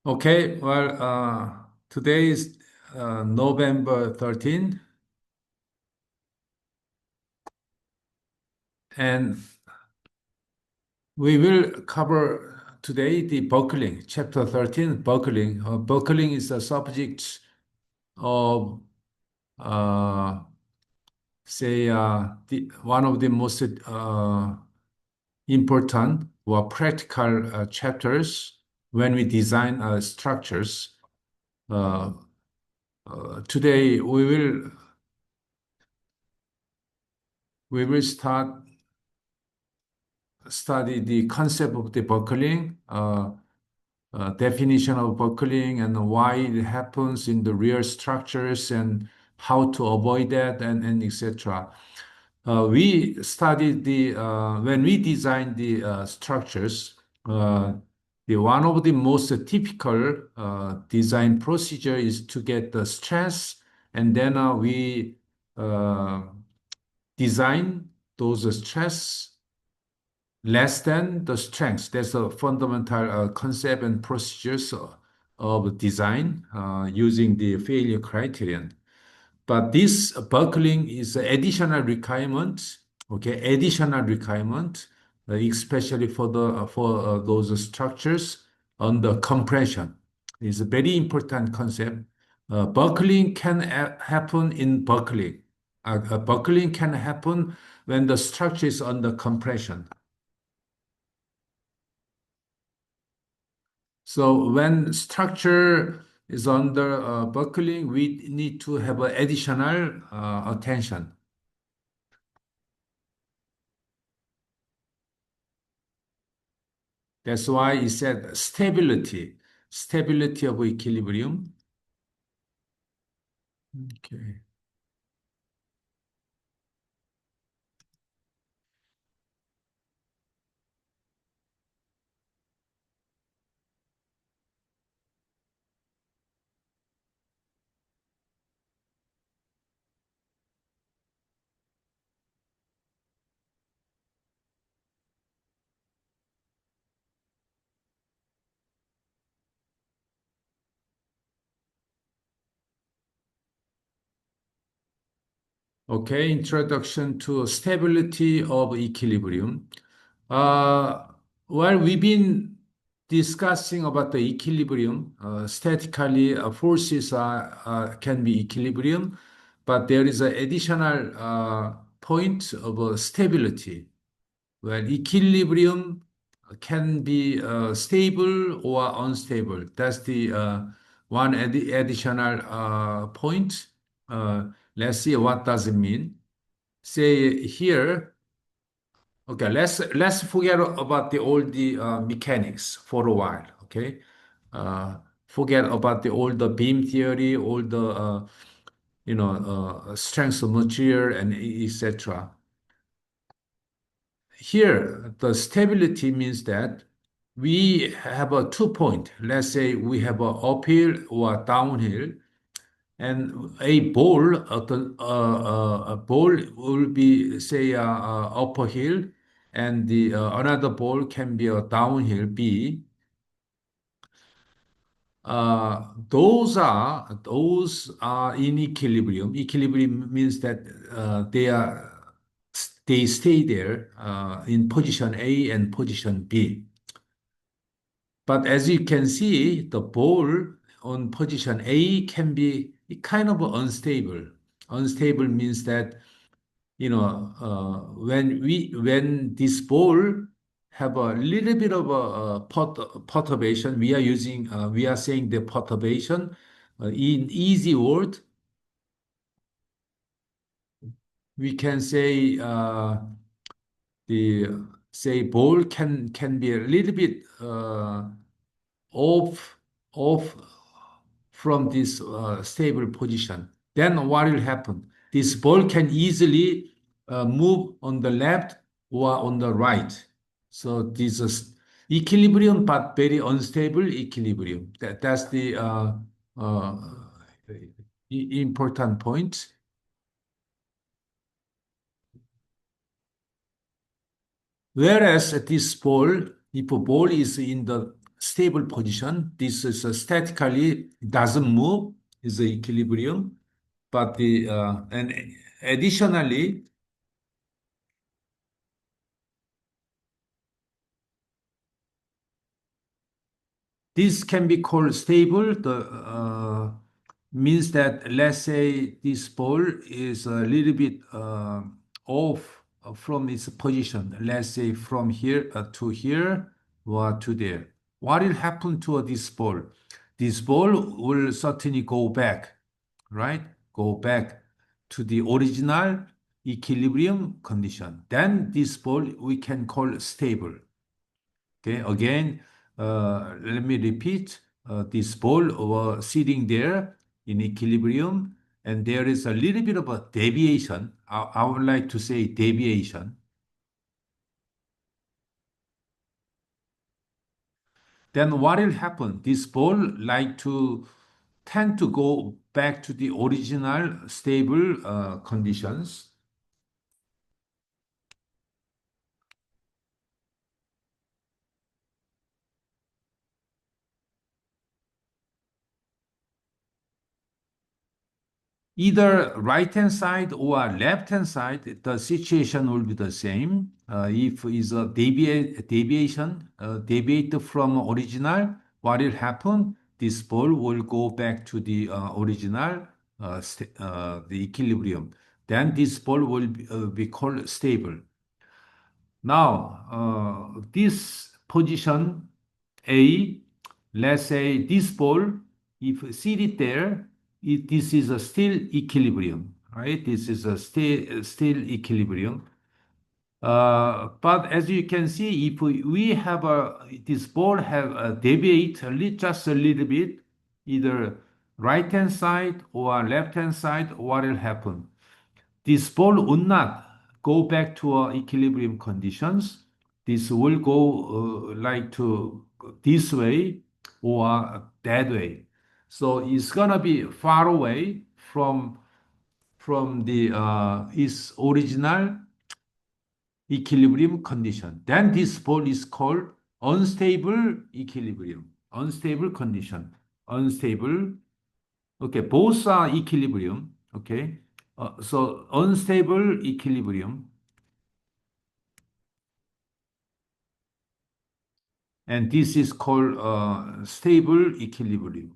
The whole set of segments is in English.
Okay, today is November 13th, and we will cover today the buckling, chapter 13, buckling. Buckling is a subject of, uh, one of the most important or practical chapters when we design structures. Uh, Today we will start study the concept of the buckling, definition of buckling, and why it happens in the real structures and how to avoid that, and etc. We studied when we designed the structures, uh, the one of the most typical design procedure is to get the stress, and then we uh, design those stress less than the strength. That's a fundamental concept and procedures of design using the failure criterion. But this buckling is an additional requirement, okay, additional requirement, especially for those structures under compression. It's a very important concept. Buckling can happen in buckling. Buckling can happen when the structure is under compression. So when structure is under buckling, we need to have additional attention. That's why he said stability, stability of equilibrium. Okay. Okay, introduction to stability of equilibrium. Uh, we've been discussing about the equilibrium. Statically, forces can be equilibrium, but there is an additional point of stability. Well, equilibrium can be stable or unstable. That's the one additional point. Let's see what does it mean. Say here, okay, let's forget about the mechanics for a while. Okay, forget about the beam theory, all the strength of material and etc. Here, the stability means that we have a 2 point. Let's say we have a uphill or downhill, and a ball will be say upper hill, and the another ball can be a downhill B. Those are in equilibrium. Equilibrium means that they stay there in position A and position B. But as you can see, the ball on position A can be kind of unstable. Unstable means that when this ball have a little bit of a perturbation, we are saying the perturbation in easy word, we can say the say ball can be a little bit off off from this stable position. Then what will happen? This ball can easily move on the left or on the right. So this is equilibrium, but very unstable equilibrium. That's the uh, important point. Whereas this ball, if a ball is in the stable position. This is statically doesn't move, is the equilibrium. But the and additionally, this can be called stable. The means that, let's say this ball is a little bit off from its position. Let's say from here to here or to there. What will happen to this ball? This ball will certainly go back, right? Go back to the original equilibrium condition. Then this ball we can call stable. Okay, again, let me repeat. This ball was sitting there in equilibrium, and there is a little bit of a deviation. I would like to say deviation. Then what will happen? This ball like to tend to go back to the original stable conditions. Either right hand side or left hand side, the situation will be the same. If is a deviation, deviate from original, what will happen? This ball will go back to the original, the equilibrium. Then this ball will be called stable. Now, this position A, let's say this ball, if see it there, this is a still equilibrium, right? This is a still equilibrium. But as you can see, if we have this ball have a deviate just a little bit, either right hand side or left hand side, what will happen? This ball would not go back to equilibrium conditions. This will go like to this way or that way. So it's gonna be far away from the its original equilibrium condition. Then this ball is called unstable equilibrium, unstable condition, unstable. Okay, both are equilibrium. Okay, so unstable equilibrium, and this is called stable equilibrium.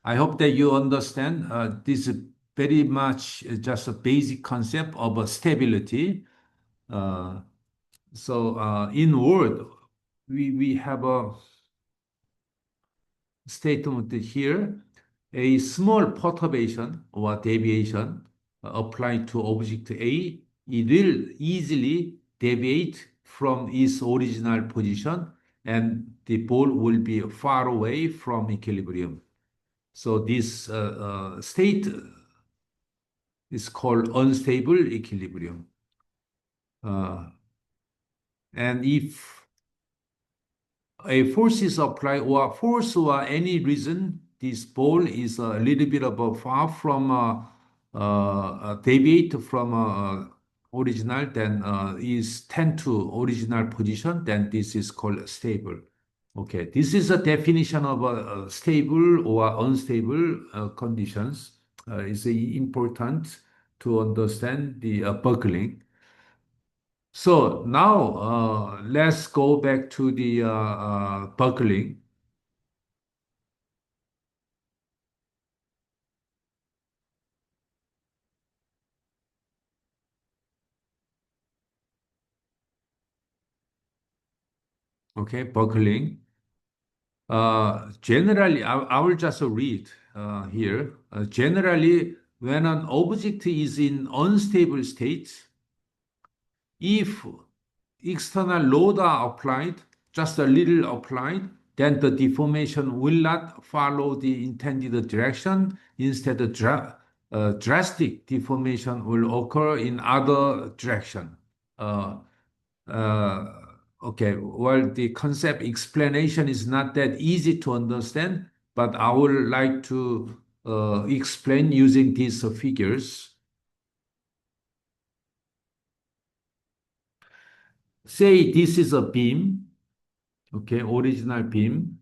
I hope that you understand. This is very much just a basic concept of stability. Uh, in word, we have a statement here. A small perturbation or deviation applied to object A, it will easily deviate from its original position and the ball will be far away from equilibrium. So this state is called unstable equilibrium. Uh, and if a force is applied or force or any reason this ball is a little bit above far from deviate from original, then is tend to original position, then this is called stable. Okay, this is a definition of stable or unstable conditions. It's important to understand the buckling. So now let's go back to the buckling. Okay, buckling. Generally, I will just read here. Generally, when an object is in unstable state, if external load are applied, just a little applied, then the deformation will not follow the intended direction. Instead, drastic deformation will occur in other direction. Uh, uh, okay, well, the concept explanation is not that easy to understand, but I would like to explain using these figures. Say this is a beam, okay, original beam.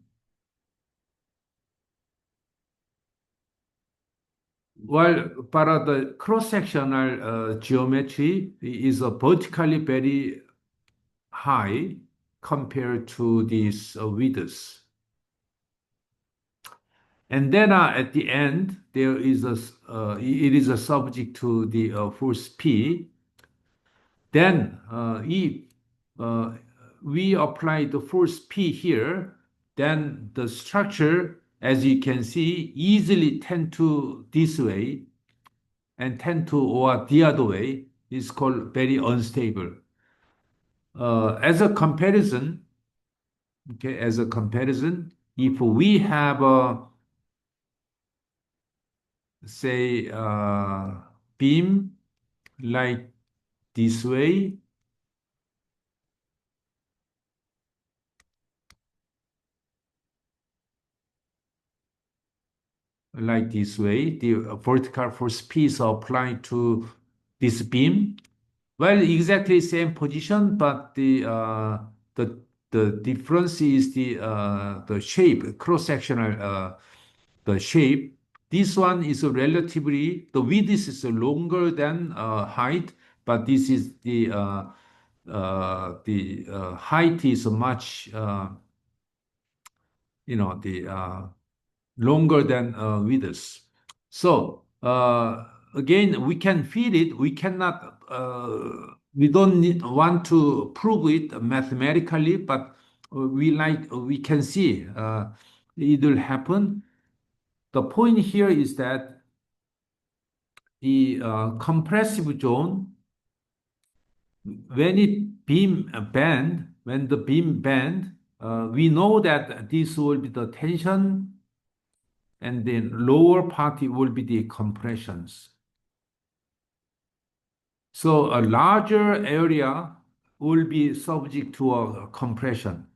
Well, but the cross-sectional geometry is vertically very high compared to these widths. And then at the end, there is it is a subject to the force P. Then if uh, we apply the force P here, then the structure, as you can see, easily tend to this way and tend to or the other way is called very unstable. As a comparison, okay, as a comparison, if we have a say beam like this way, the vertical force P is applied to this beam. Well, exactly same position, but the the difference is the shape, cross-sectional the shape. This one is a relatively the width is longer than height, but this is the height is much the longer than width. So again, we can feel it. We cannot. We don't want to prove it mathematically, but we can see it will happen. The point here is that the compressive zone, when the beam bend, we know that this will be the tension and then lower part will be the compressions. So a larger area will be subject to a compression,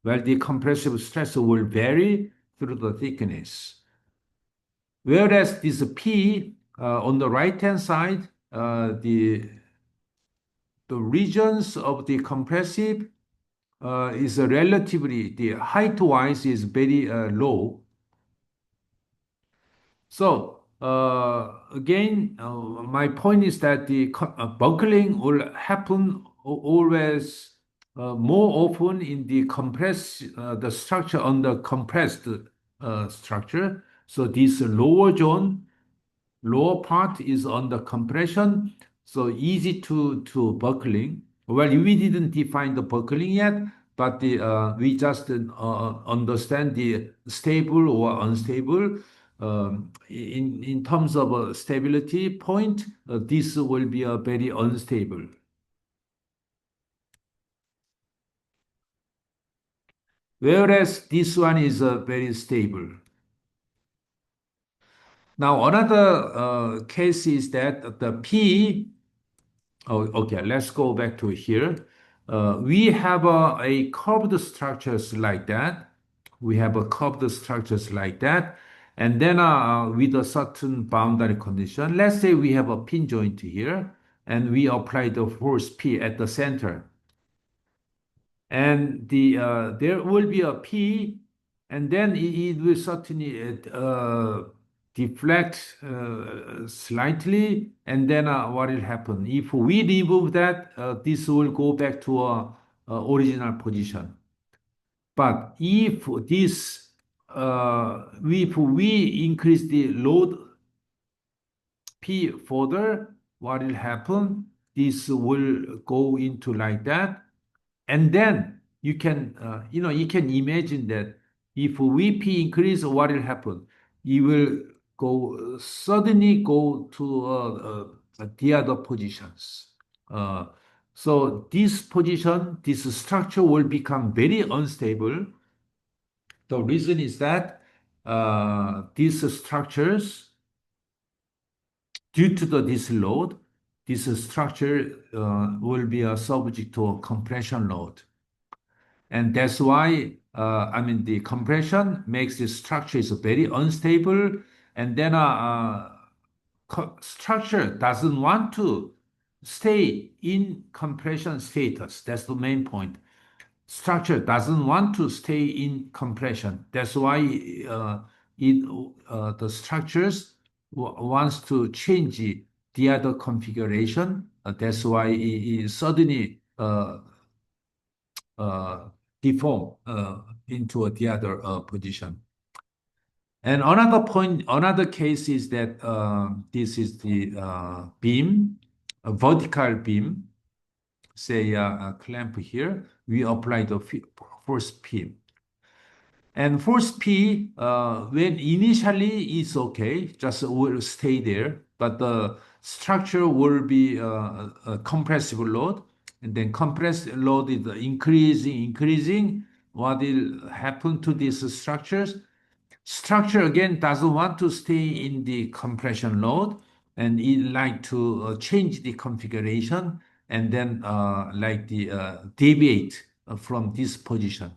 where the compressive stress will vary through the thickness. Whereas this P on the right-hand side, the regions of the compressive is relatively, the height-wise is very low. So again, my point is that the buckling will happen always more often in the the structure on the compressed structure. So this lower part is under compression, so easy to buckling. Well, we didn't define the buckling yet, but we just understand the stable or unstable. In terms of a stability point, this will be a very unstable. Whereas this one is very stable. Now, another case is that the P. Oh, okay, let's go back to here. We have a curved structures like that. We have a curved structures like that. And then with a certain boundary condition, let's say we have a pin joint here and we apply the force P at the center. And there will be a P, and then it will certainly deflect slightly, and then what will happen? If we remove that, this will go back to a original position. But if we increase the load P further, what will happen? This will go into like that. And then you can imagine that if VP increase, what will happen? You will suddenly go to the other positions. Uh, so this structure will become very unstable. The reason is that these structures, due to this load, this structure will be subject to a compression load. And that's why, the compression makes the structure is very unstable. And then structure doesn't want to stay in compression status. That's the main point. Structure doesn't want to stay in compression. That's why the structures wants to change the other configuration. That's why it suddenly uh, deform into the other position. And another point, another case is that this is the beam, a vertical beam, say a clamp here. We apply the force P. And force P, when initially is okay, just will stay there, but the structure will be a compressive load, and then compressed load is increasing. What will happen to these structures? Structure again doesn't want to stay in the compression load, and it like to change the configuration, and then like the deviate from this position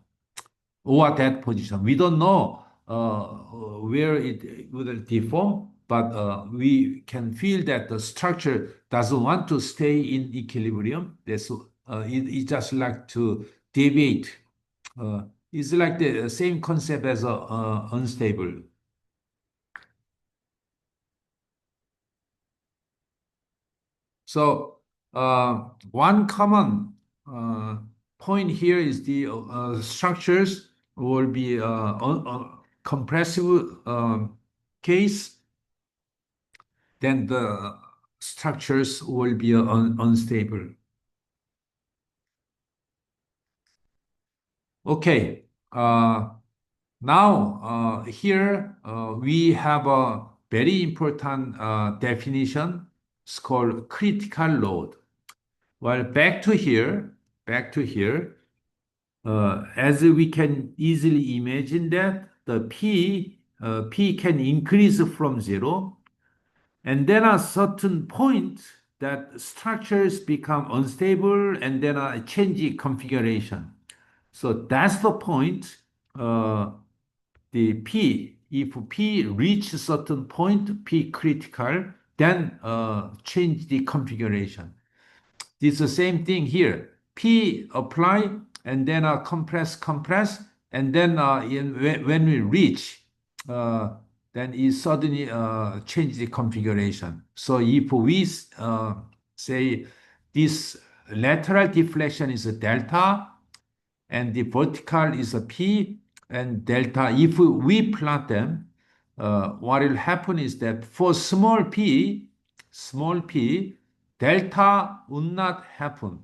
or that position. We don't know where it will deform, but we can feel that the structure doesn't want to stay in equilibrium. It just like to deviate. Uh, it's like the same concept as unstable. So one common uh, point here is the structures will be compressive case, then the structures will be unstable. Okay, now here we have a very important definition. It's called critical load. Well, back to here, as we can easily imagine that the P can increase from zero, and then a certain point that structures become unstable and then a change configuration. So that's the point. Uh, the P, if P reach certain point, P critical, then change the configuration. It's the same thing here. P apply and then compress, and then when we reach, uh, then it suddenly change the configuration. So if we say this lateral deflection is a delta, and the vertical is a P and delta. If we plot them, what will happen is that for small p, delta would not happen.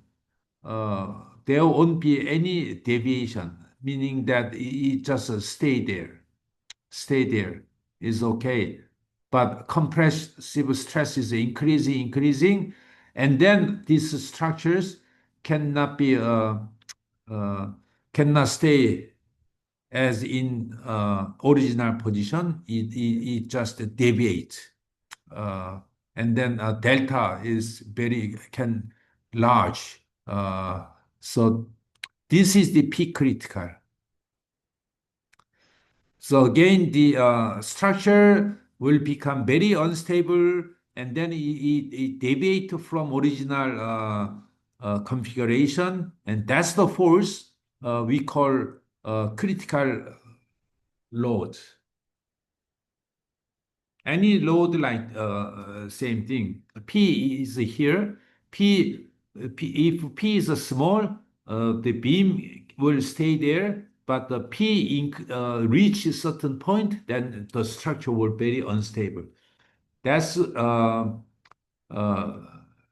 Uh, there won't be any deviation, meaning that it just stay there is okay. But compressive stress is increasing, and then these structures cannot be uh, cannot stay as in original position. It just deviates, and then delta is very can large. So this is the peak critical. So again, the structure will become very unstable, and then it deviate from original configuration, and that's the force we call critical load. Any load like same thing. P is here. If P is small, the beam will stay there. But the reach a certain point, then the structure will be very unstable. That's uh,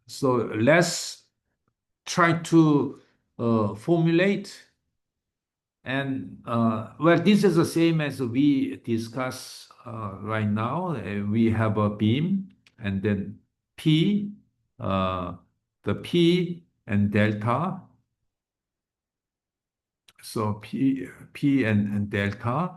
so. Let's try to formulate. And well, this is the same as we discuss right now. We have a beam and then P, uh, the P and delta. So P and delta.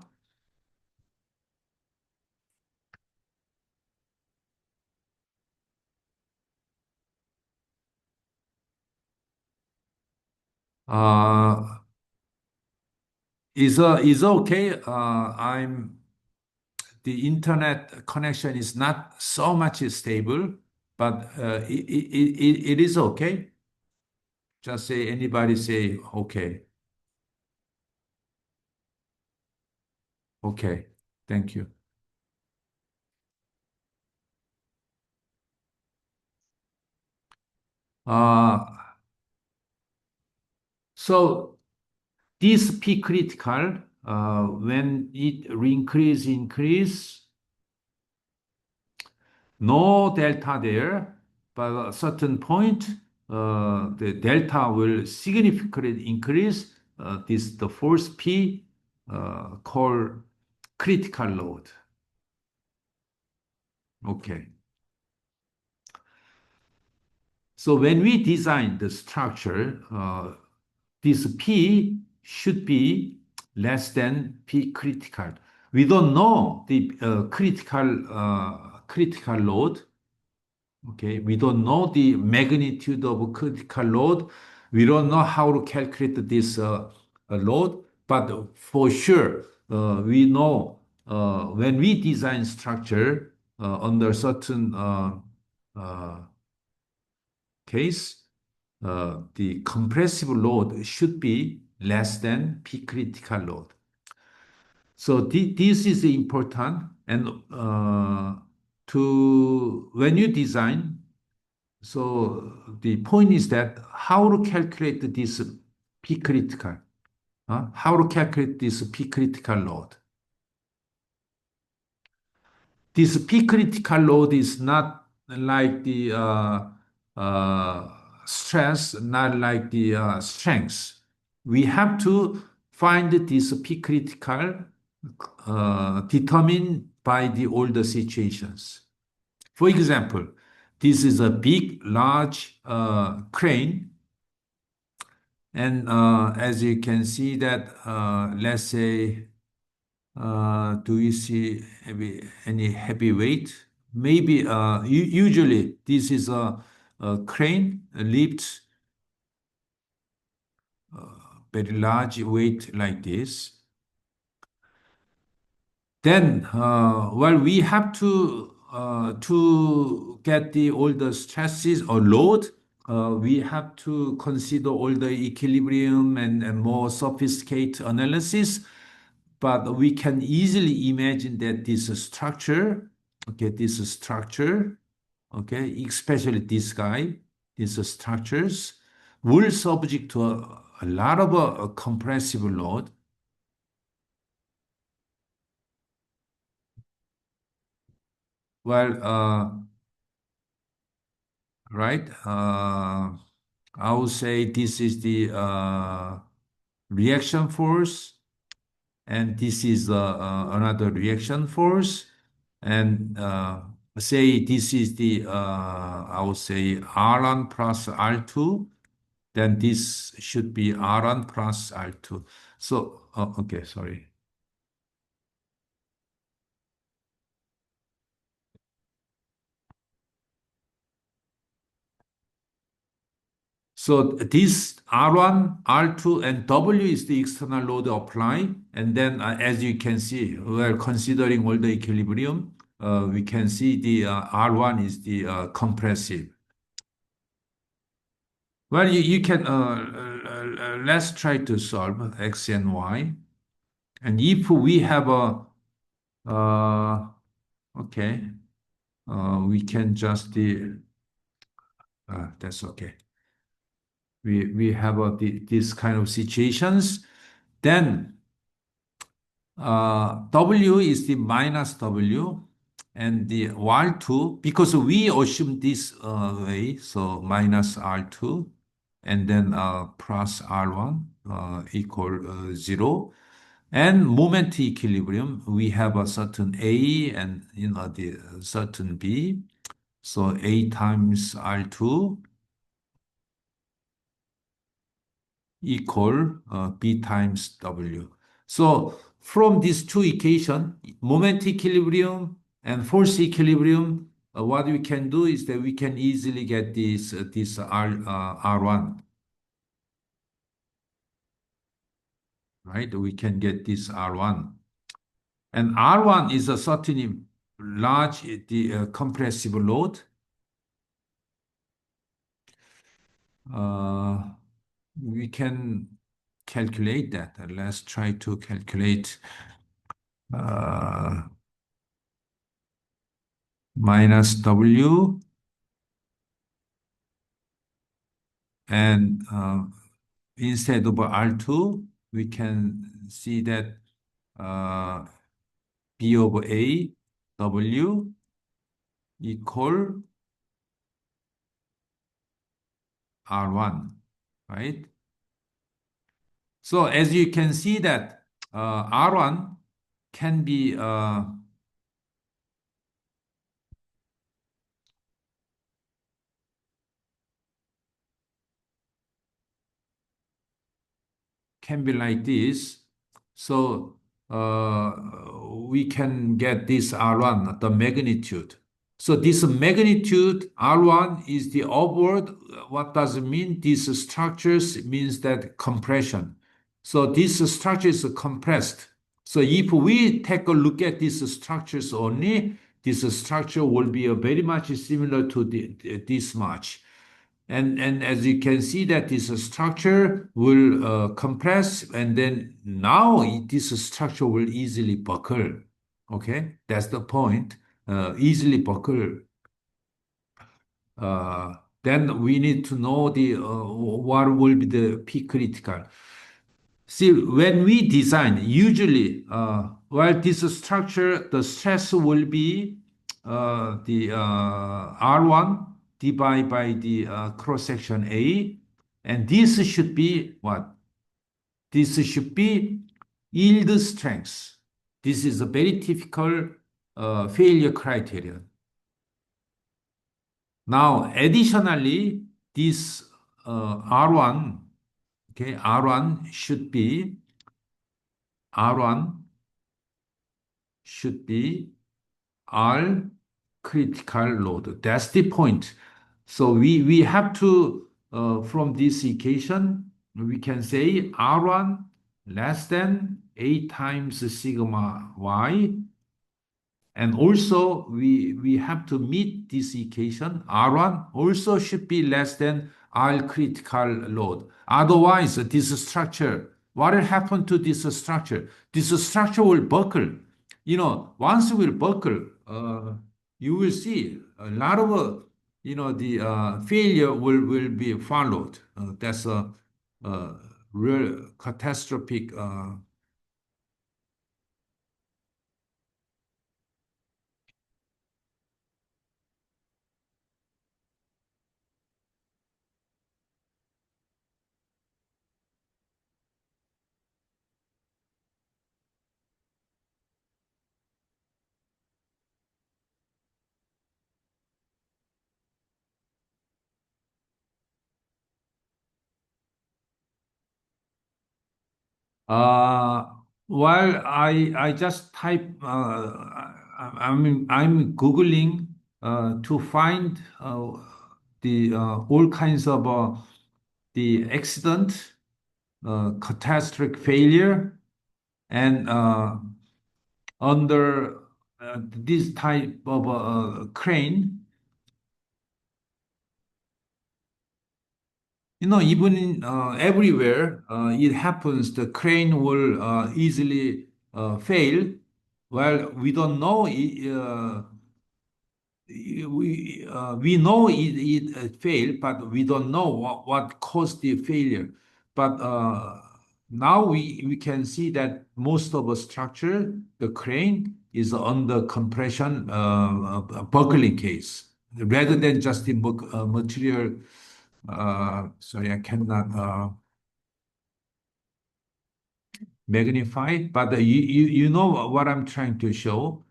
Uh, is okay. The internet connection is not so much stable. but it is okay. Just say anybody say okay. Okay. Thank you. Uh, so this P critical, when it increase, no delta there, but a certain point, the delta will significantly increase. This the force P called critical load. Okay. So when we design the structure, this P should be less than P critical. We don't know the critical load. Okay, we don't know the magnitude of critical load. We don't know how to calculate this load, but for sure, we know when we design structure under certain uh, case, the compressive load should be less than P critical load. So this is important, and to when you design, so the point is that how to calculate this P critical, how to calculate this P critical load. This P critical load is not like the uh, stress, not like the strength. We have to find this P critical determined by the older situations. For example, this is a big, large crane, and as you can see that, let's say, do you see any heavy weight? Maybe usually this is a crane, a lift, very large weight like this. Then, well, we have to get the all the stresses or load. We have to consider all the equilibrium and more sophisticated analysis. But we can easily imagine that this structure, okay, this structure, okay, especially this guy, these structures, will subject to a lot of compressive load. Well, right? I would say this is the reaction force, and this is another reaction force, and say this is the I would say R1 plus R2, then this should be R1 plus R2. So, okay, sorry. So this R1, R2, and W is the external load applied. And then, as you can see, we're considering all the equilibrium. We can see the R1 is the compressive. Well, you can, let's try to solve X and Y. And if we have okay, we can just that's okay. We have this kind of situations. Then W is the minus W, and the R2, because we assume this way, so minus R2, and then plus R1 equal 0. And moment equilibrium, we have a certain A and the certain B. So A times R2 equal B times W. So from these two equations, moment equilibrium and force equilibrium, what we can do is that we can easily get this R1, right? We can get this R1. And R1 is a certainly large the compressive load. Uh, we can calculate that. Let's try to calculate uh, minus W and instead of R2, we can see that uh, B of A W equal R1, right? So as you can see that R1 can be like this. So we can get this R1, the magnitude. So this magnitude R1 is the upward. What does it mean? These structures means that compression. So this structure is compressed. So if we take a look at these structures only, this structure will be very much similar to this much. And as you can see that this structure will compress and then now this structure will easily buckle. Okay, that's the point. Easily buckle. Uh, then we need to know the what will be the P critical. See, when we design, usually, while this structure, the stress will be the R1 divided by the cross section A, and this should be what? This should be yield strength. This is a very typical failure criterion. Now, additionally, this R1, okay, R1 should be R critical load. That's the point. So we have to, from this equation, we can say R1 less than A times sigma Y. And also, we have to meet this equation. R1 also should be less than R critical load. Otherwise, this structure, what will happen to this structure? This structure will buckle. Once it will buckle, you will see a lot of, the failure will be followed. That's a real catastrophic Uh, while I just type, I'm Googling to find the all kinds of the accident, catastrophic failure, and under this type of crane, even in, everywhere it happens, the crane will easily fail. Well, we don't know. We know it failed, but we don't know what caused the failure. But now we can see that most of the structure, the crane is under compression buckling case, rather than just the material. Sorry, I cannot magnify, but you know what I'm trying to show.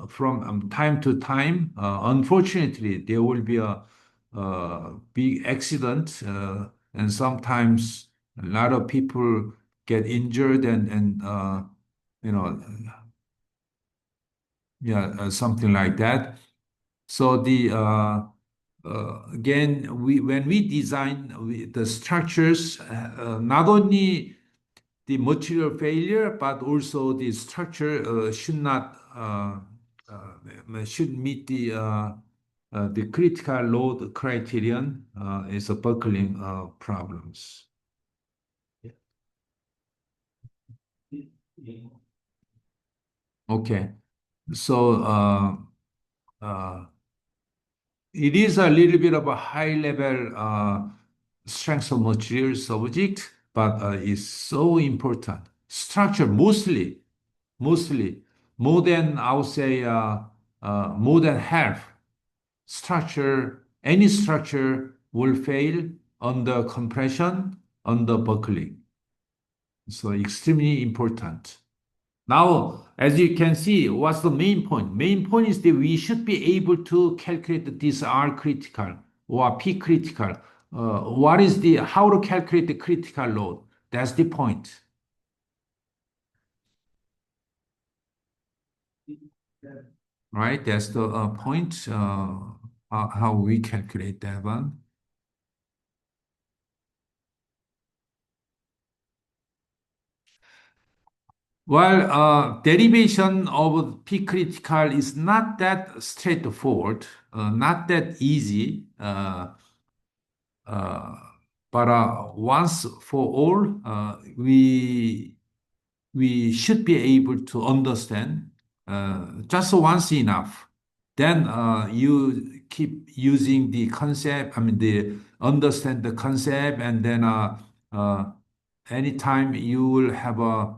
From time to time, unfortunately, there will be a big accident, and sometimes a lot of people get injured, and you know, yeah, something like that. So again, when we design the structures, not only the material failure, but also the structure should not should meet the the critical load criterion is a buckling problems. Okay, so uh, it is a little bit of a high level strength of material subject, but it's so important. Structure mostly more than I would say more than half any structure will fail under compression, under buckling. So extremely important. Now, as you can see, what's the main point? Main point is that we should be able to calculate this R critical or P critical. How to calculate the critical load? That's the point, right? That's the point, how we calculate that one. Well, derivation of P critical is not that straightforward, not that easy. Uh, but once for all, we should be able to understand just once enough. Then you keep using the concept. I mean, the understand the concept, and then anytime you will have a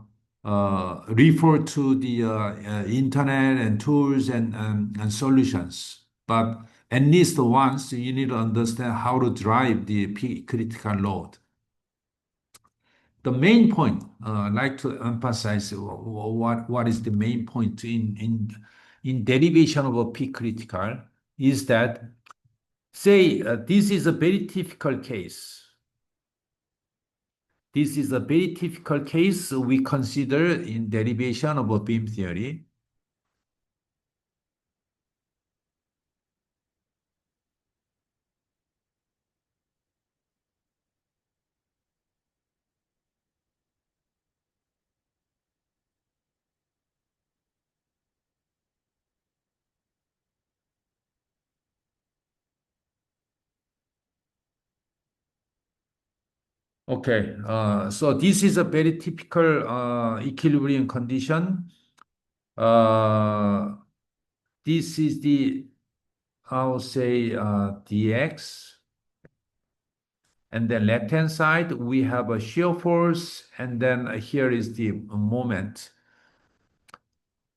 refer to the internet and tools and solutions. But at least once you need to understand how to drive the critical load. The main point I'd like to emphasize what is the main point in derivation of a P critical is that say this is a very typical case. This is a very typical case we consider in derivation of a beam theory. Okay, so this is a very typical equilibrium condition. Uh, this is the, I'll say, dx. And then left-hand side, we have a shear force, and then here is the moment.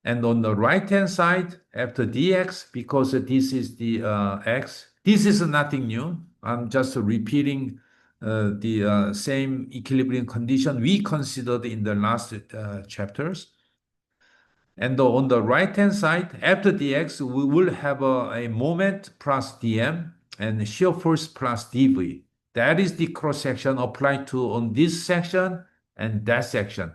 And on the right-hand side, after dx, because this is the x, this is nothing new. I'm just repeating the same equilibrium condition we considered in the last chapters. And on the right-hand side, after dx, we will have a moment plus dm and shear force plus dv. That is the cross-section applied to on this section and that section.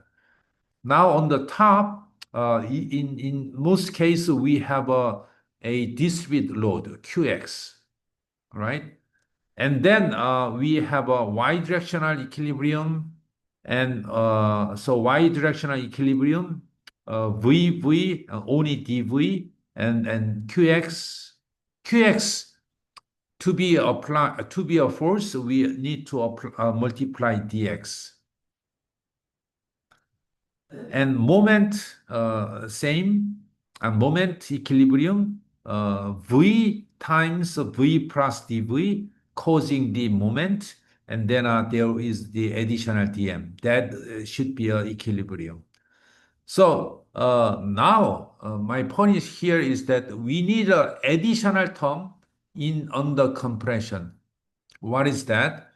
Now on the top, in most cases, we have a distributed load, Qx, right? And then we have a y-directional equilibrium. And so y-directional equilibrium, VV, only dV, and Qx to be a force, we need to multiply dx. And moment, same, and moment equilibrium, V times V plus dV causing the moment, and then there is the additional dm. That should be an equilibrium. So now my point is here is that we need an additional term in under compression. What is that?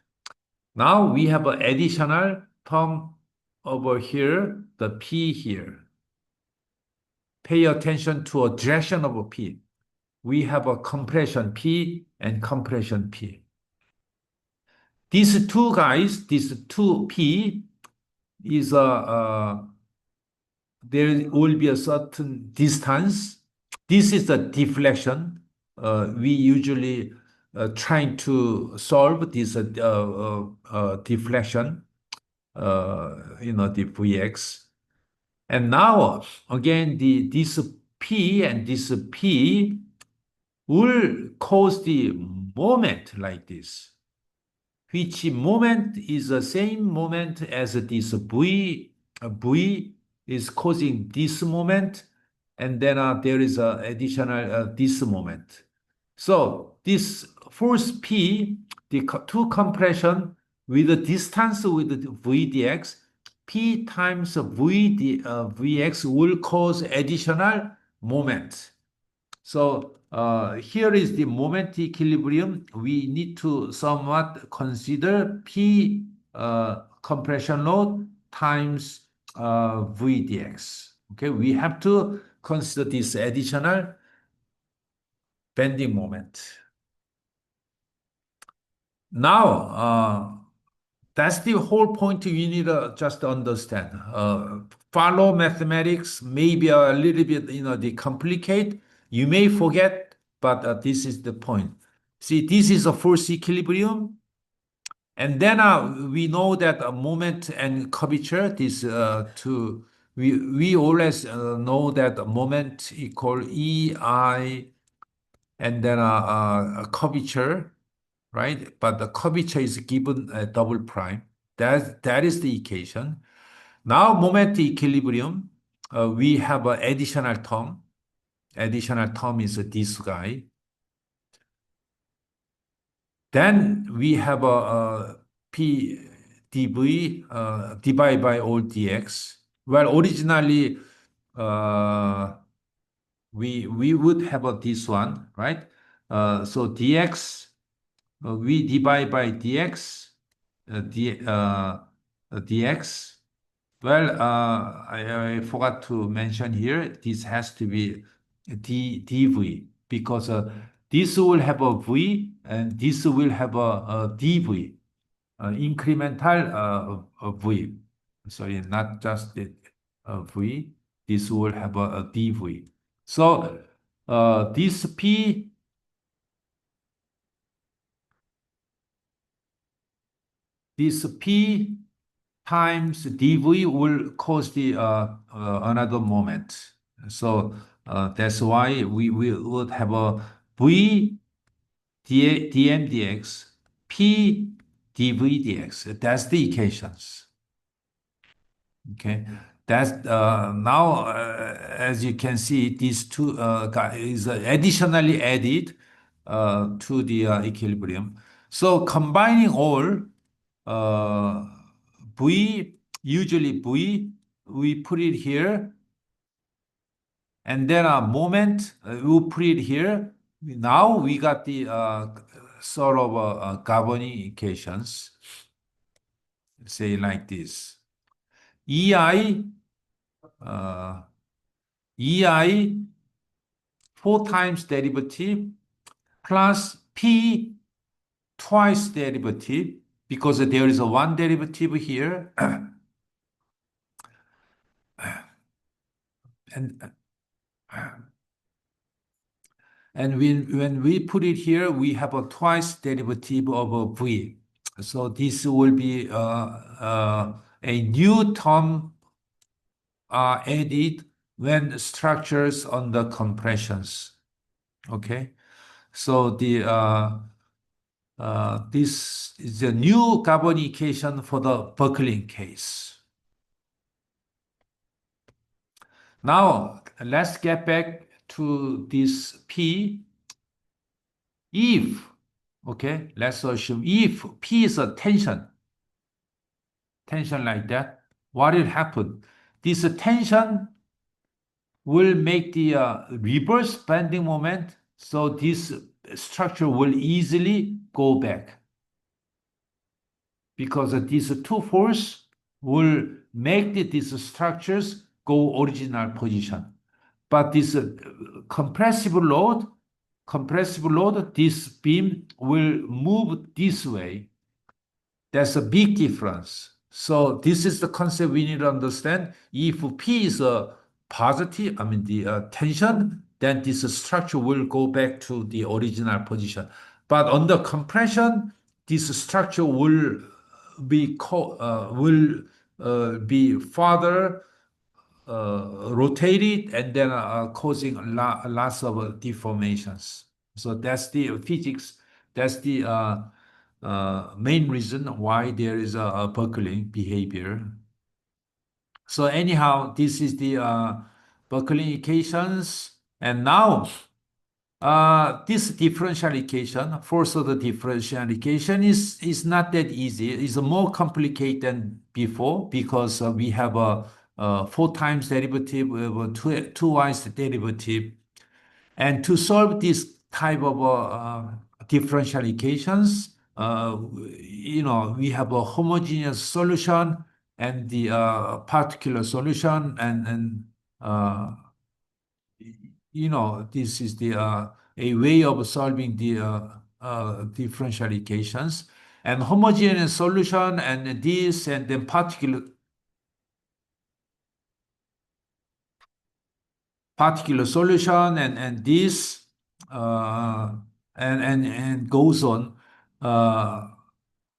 Now we have an additional term over here, the P here. Pay attention to a direction of a P. We have a compression P and compression P. These two guys, these two P is there will be a certain distance. This is the deflection. We usually trying to solve this deflection, the Vx. And now, again, this P and this P will cause the moment like this, which moment is the same moment as this V is causing this moment, and then there is a additional this moment. So this force P, the two compression with the distance with the Vdx, P times Vx will cause additional moment. So here is the moment equilibrium. We need to somewhat consider P compression load times Vdx. Okay, we have to consider this additional bending moment. Now, that's the whole point you need to just understand. Follow mathematics, maybe a little bit, they complicate. You may forget, but this is the point. See, this is a force equilibrium. And then we know that a moment and curvature, this two, we always know that a moment equal EI and then a curvature, right? But the curvature is given at double prime. That is the equation. Now, moment equilibrium, we have an additional term. Additional term is this guy. Then we have a P dv divided by all dx. Well, originally we would have this one, right? So dx we divide by dx dx. Well, I forgot to mention here, this has to be dv because this will have a v and this will have a dv, incremental v. Sorry, not just the v. This will have a dv. So this p times dv will cause the another moment. So that's why we would have a v dm dx, p dv dx. That's the equations. Okay, that's now as you can see, these two is additionally added to the equilibrium. So combining all uh, V, usually V, we put it here, and then a moment, we'll put it here. Now we got the sort of governing equations, say like this. EI, uh, EI 4 times derivative plus P twice derivative, because there is a one derivative here. and And when we put it here, we have a twice derivative of a v. So this will be a new term added when structures under compressions. Okay, so the this is a new carbonication for the buckling case. Now let's get back to this P. If, okay, let's assume if P is a tension like that, what will happen? This tension will make the reverse bending moment, so this structure will easily go back, because these two forces will make these structures go original position. But this compressive load, this beam will move this way. That's a big difference. So this is the concept we need to understand. If P is a positive, I mean the tension, then this structure will go back to the original position. But under compression, this structure will be further rotated and then causing lots of deformations. So that's the physics. That's the main reason why there is a buckling behavior. So anyhow, this is the buckling equations. And now this differential equation, first order differential equation is not that easy. It's more complicated than before because we have a 4 times derivative, we have a 2y derivative. And to solve this type of differential equations, we have a homogeneous solution and the particular solution, and uh, this is the a way of solving the differential equations. And homogeneous solution and this, and then particular solution and this, uh, and goes on. Uh,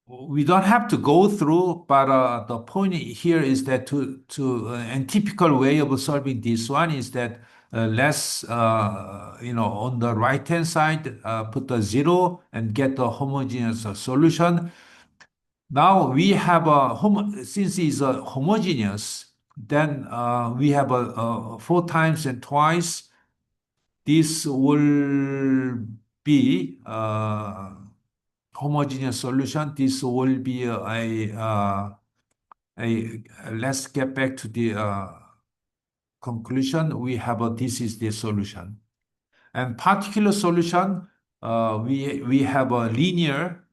we don't have to go through, but the point here is that and typical way of solving this one is that let's on the right hand side put the zero and get the homogeneous solution. Now we have since it's homogeneous, then we have a 4 times and twice. This will be homogeneous solution. This will be let's get back to the conclusion. We have this is the solution. And particular solution, we have a linear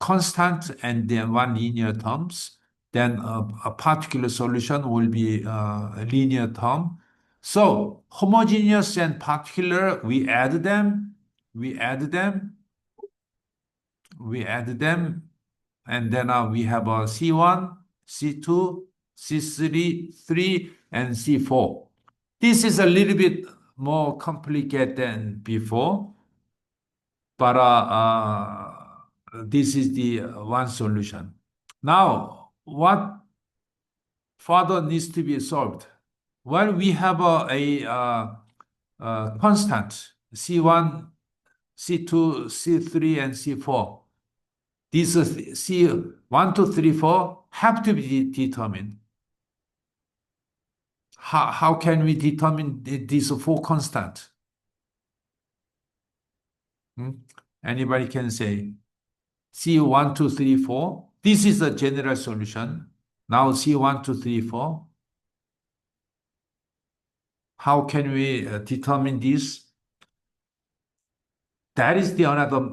constant and then one linear terms. Then a particular solution will be a linear term. So homogeneous and particular, we add them, and then we have a C1, C2, C3, and C4. This is a little bit more complicated than before, but this is the one solution. Now, what further needs to be solved? Well, we have a constant C1, C2, C3, and C4. These C1, 2, 3, 4 have to be determined. How can we determine these four constants? Anybody can say C1, 2, 3, 4. This is the general solution. Now C1, 2, 3, 4. How can we determine this? That is the another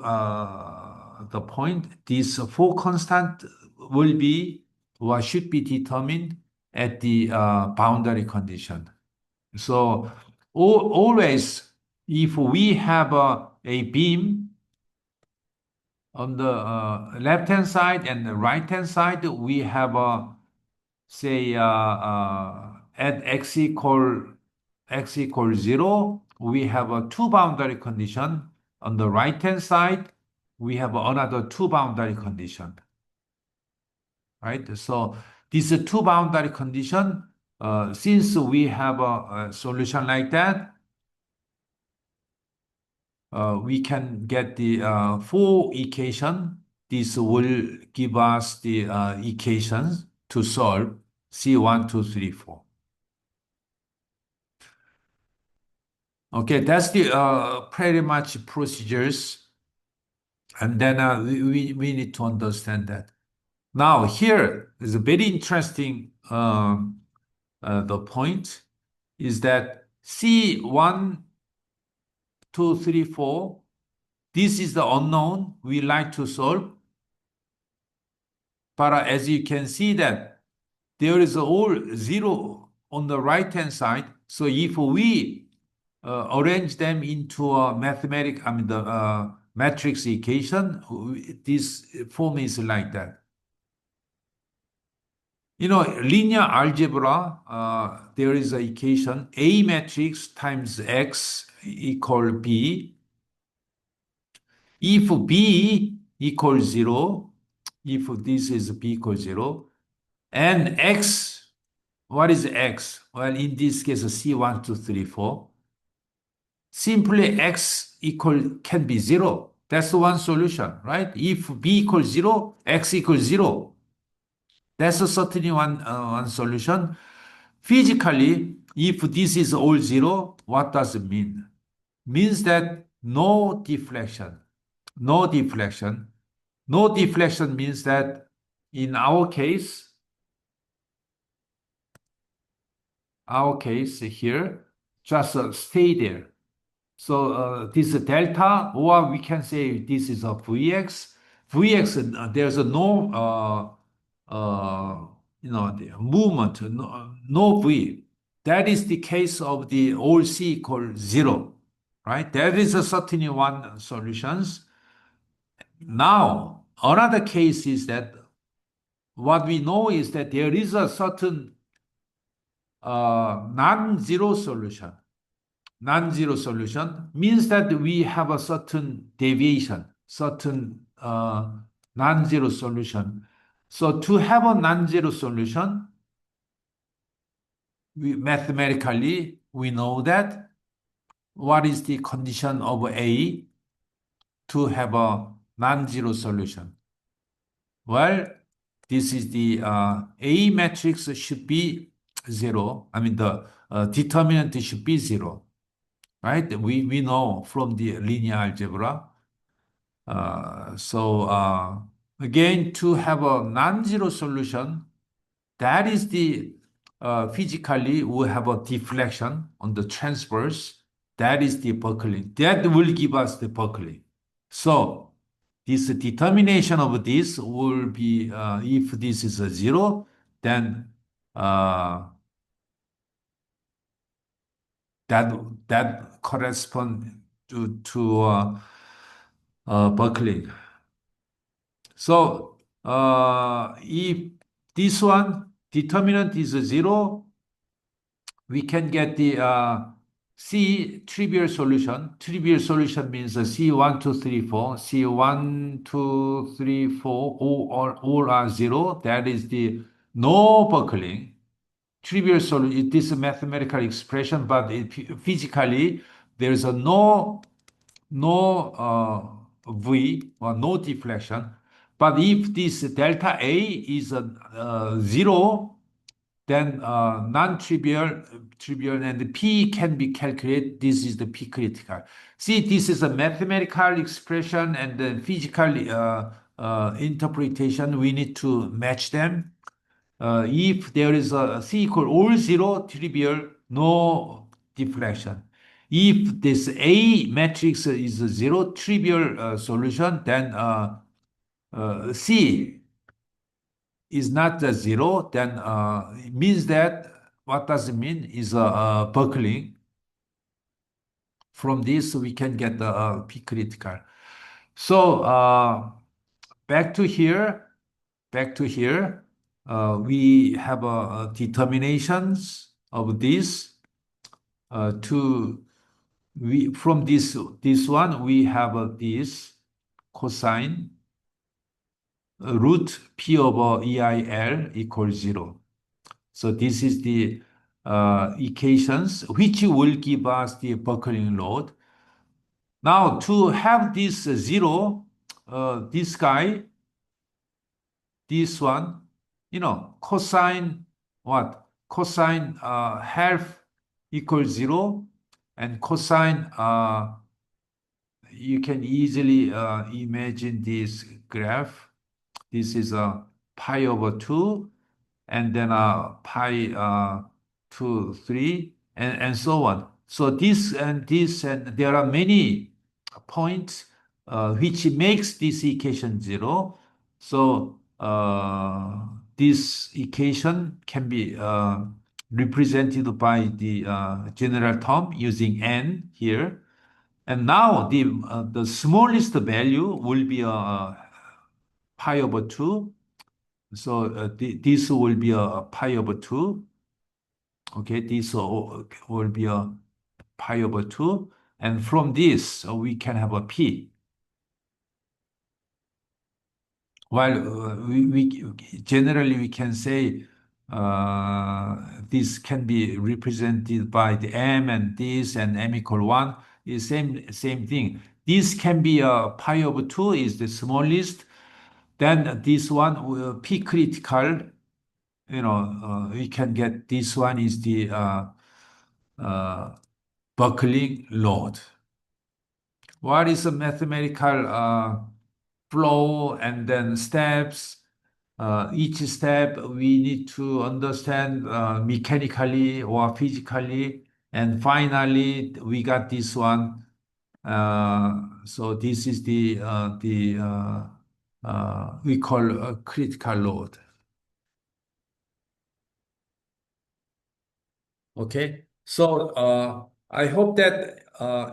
the point. These four constant will be or should be determined at the boundary condition. So always, if we have a beam on the left-hand side and the right-hand side, we have say at x equal 0, we have a two boundary condition. On the right-hand side, we have another two boundary condition, right? So these two boundary condition, since we have a solution like that, we can get the four equation. This will give us the equations to solve C1, 2, 3, 4. Okay, that's the pretty much procedures. And then we need to understand that. Now here is a very interesting the point is that C1, 2, 3, 4, this is the unknown we like to solve. But as you can see that there is all zero on the right-hand side. So if we arrange them into a the matrix equation, this form is like that. Linear algebra, there is an equation A matrix times X equal B. If B equals 0, if this is B equals 0, and X, what is X? Well, in this case, C1, 2, 3, 4. simply x equal can be zero. That's one solution, right? If b equals zero, x equals zero. That's certainly one solution. Physically, if this is all zero, what does it mean? Means that no deflection. No deflection. No deflection means that in our case here, just stay there. So this delta, or we can say this is a Vx. Vx, there's a no, the movement, no V. That is the case of the all C equal zero, right? That is a certainly one solutions. Now, another case is that what we know is that there is a certain non-zero solution. Non-zero solution means that we have a certain deviation, certain non-zero solution. So to have a non-zero solution, mathematically, we know that what is the condition of A to have a non-zero solution? Well, this is the A matrix should be zero. I mean, the determinant should be zero, right? We know from the linear algebra. So again, to have a non-zero solution, that is the physically we have a deflection on the transverse. That is the buckling. That will give us the buckling. So this determination of this will be if this is a zero, then uh, that corresponds to buckling. So if this one determinant is a zero, we can get the C trivial solution. Trivial solution means C1, 2, 3, 4. C1, 2, 3, 4, all are zero. That is the no buckling. Trivial solution, it is a mathematical expression, but physically, there is a no V or no deflection. But if this delta A is a zero, then trivial, and P can be calculated. This is the P critical. See, this is a mathematical expression and the physical interpretation. We need to match them. If there is a C equal all zero, trivial, no deflection. If this A matrix is a zero, trivial solution, then C is not a zero, then it means that what does it mean is a buckling. From this, we can get the P critical. So back to here, we have determinations of this to we from this one we have this cosine root P over EIL equals zero. So this is the equations which will give us the buckling load. Now to have this zero, this guy, this one, cosine what? Cosine half equals zero, and cosine you can easily imagine this graph. This is a pi over 2, and then pi 2, 3, and so on. So this and this, and there are many points which makes this equation zero. So this equation can be represented by the general term using n here. And now the smallest value will be pi over 2. So this will be a pi over 2. Okay, this will be a pi over 2. And from this, we can have a p. While we generally we can say this can be represented by the m and this and m equal 1. is same thing. This can be a pi of 2 is the smallest. Then this one will P critical, we can get this one is the uh, buckling load. What is a mathematical flow and then steps? Each step we need to understand mechanically or physically. And finally, we got this one. So this is the we call a critical load. Okay. So I hope that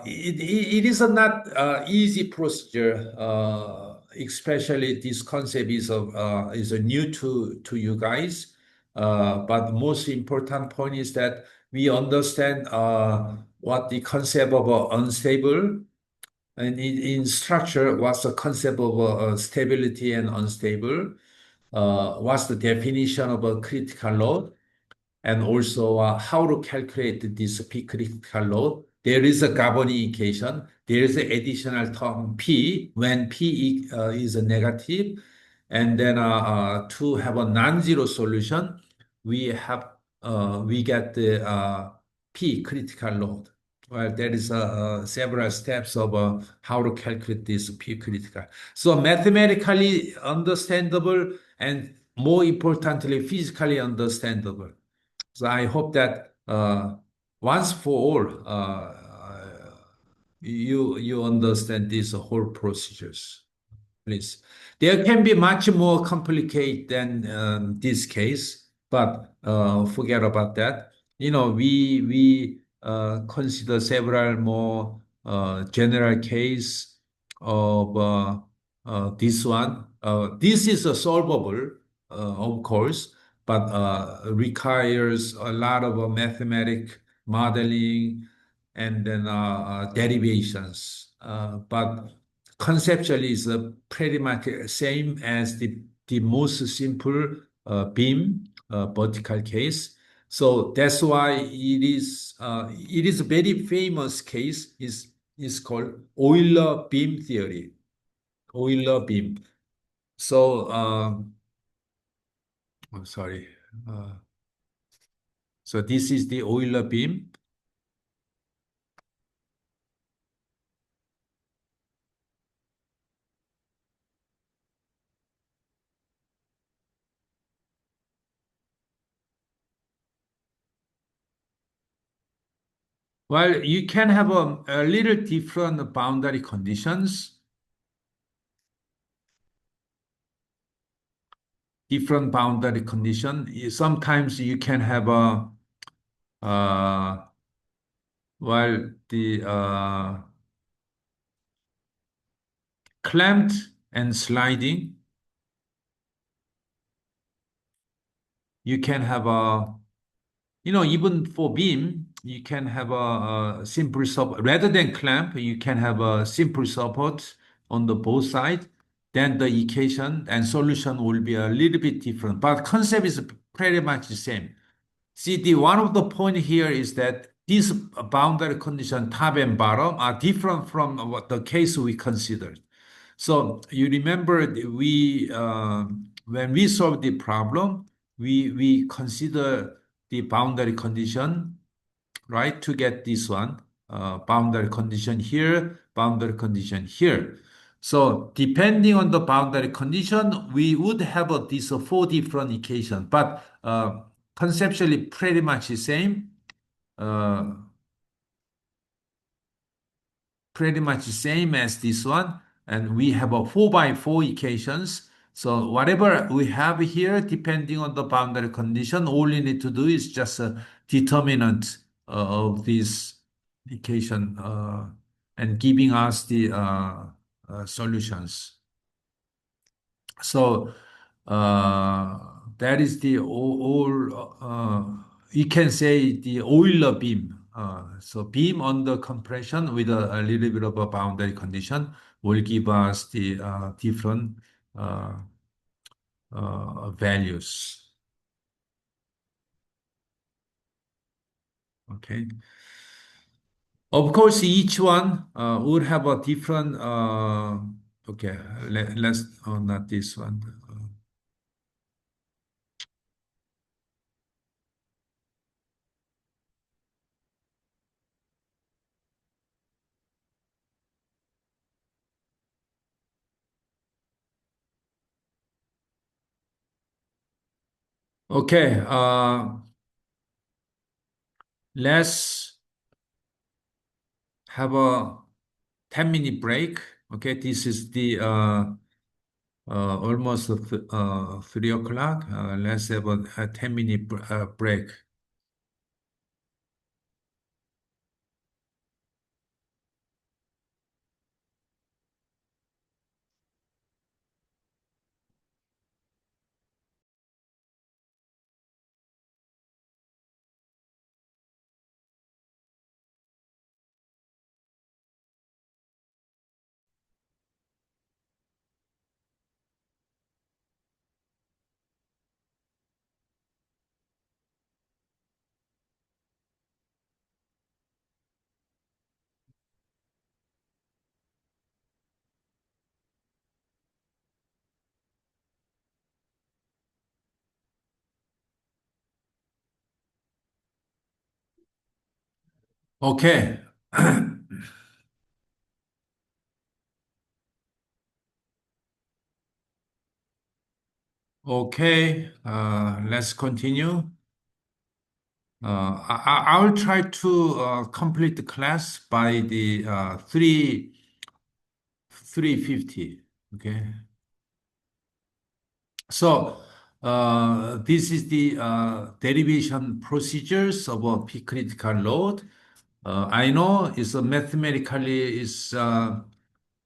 it is a not easy procedure, especially this concept is a new to you guys. But most important point is that we understand what the concept of unstable and in structure, what's the concept of stability and unstable, what's the definition of a critical load, and also how to calculate this P critical load. There is a governing equation. There is an additional term P when P is a negative. And then to have a non-zero solution, we get the P critical load. Well, there is several steps of how to calculate this P critical. So mathematically understandable and more importantly, physically understandable. So I hope that once for all, you understand these whole procedures, please. There can be much more complicated than this case, but forget about that. We consider several more general case of this one. This is a solvable, of course, but requires a lot of mathematic modeling and then derivations. But conceptually, it's pretty much same as the most simple beam vertical case. So that's why it is a very famous case is called Euler beam theory. Euler beam. So I'm sorry. Uh, so this is the Euler beam. Well, you can have a little different boundary conditions, different boundary condition. Sometimes you can have a, uh, well, the clamped and sliding. You can have even for beam, you can have a simple support. Rather than clamp, you can have a simple support on the both side. Then the equation and solution will be a little bit different, but concept is pretty much the same. See, the one of the point here is that these boundary condition, top and bottom, are different from what the case we considered. So you remember when we solve the problem, we consider the boundary condition, right, to get this one, boundary condition here, boundary condition here. So depending on the boundary condition, we would have these four different equations, but conceptually pretty much the same. Uh, Pretty much the same as this one. And we have a 4 by 4 equations. So whatever we have here, depending on the boundary condition, all you need to do is just a determinant of this equation and giving us the solutions. So that is the all, you can say the Euler beam. So beam under compression with a little bit of a boundary condition will give us the different uh, values. Okay. Of course, each one would have a different, okay, let's, oh, not this one. Okay, let's have a 10-minute break. Okay, this is the almost 3 o'clock. Let's have a 10-minute break. Okay. Okay, let's continue. I will try to complete the class by the 350. Okay. So this is the derivation procedures of a P critical load. I know it's mathematically is a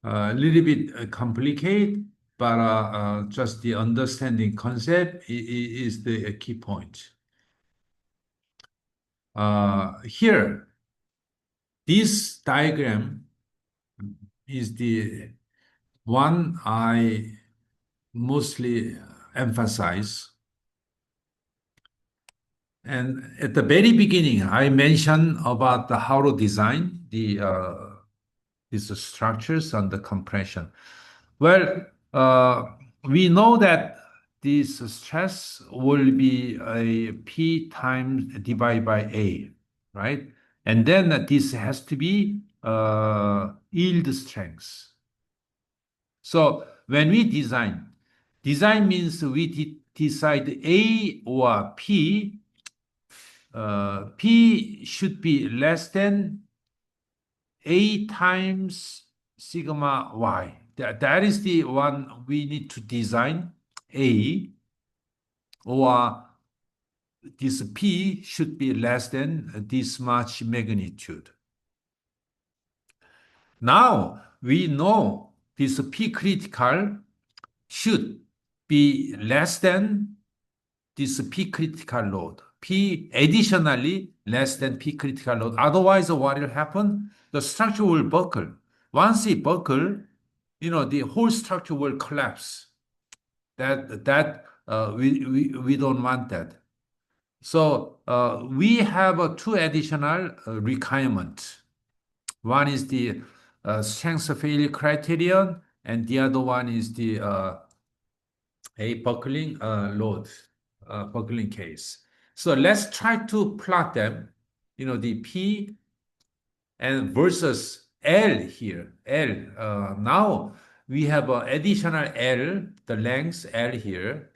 little bit complicated, but just the understanding concept is the key point. Here, this diagram is the one I mostly emphasize. And at the very beginning, I mentioned about how to design these structures under compression. Well, we know that this stress will be a P times divided by A, right? And then this has to be yield strength. So when we design means we decide A or P. P should be less than A times sigma Y. That is the one we need to design. A or this P should be less than this much magnitude. Now we know this P critical should be less than this P critical load. P additionally less than P critical load. Otherwise, what will happen? The structure will buckle. Once it buckle, the whole structure will collapse. We don't want that. So we have two additional requirements. One is the strength of failure criterion, and the other one is the a buckling load, buckling case. So let's try to plot them, the P and versus L here. L. Now we have an additional L, the length L here.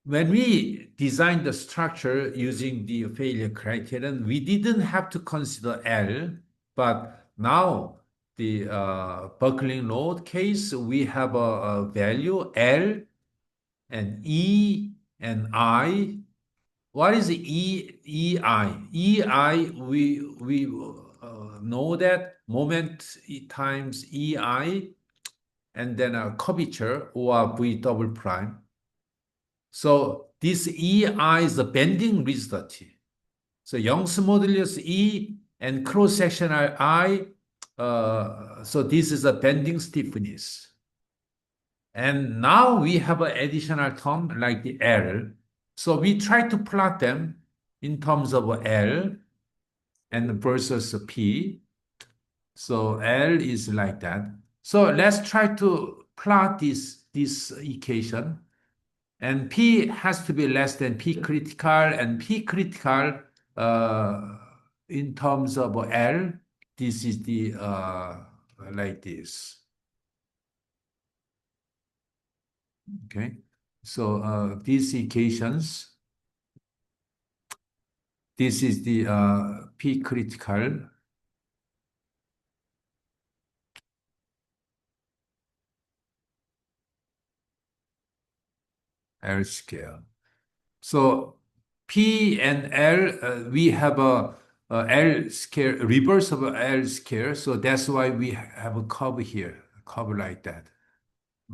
When we designed the structure using the failure criterion, we didn't have to consider L, but now the buckling load case, we have a value L and E and I. What is EI? EI, we know that moment times EI and then a curvature or V double prime. So this EI is the bending rigidity. So Young's modulus E and cross-sectional I, so this is a bending stiffness. And now we have an additional term like the L. So we try to plot them in terms of L and versus P. So L is like that. So let's try to plot this equation. And P has to be less than P critical, and P critical in terms of L, this is the like this. Okay. So these equations, this is the P critical L scale. So P and L, we have a L scale, reverse of a L scale. So that's why we have a curve here, a curve like that.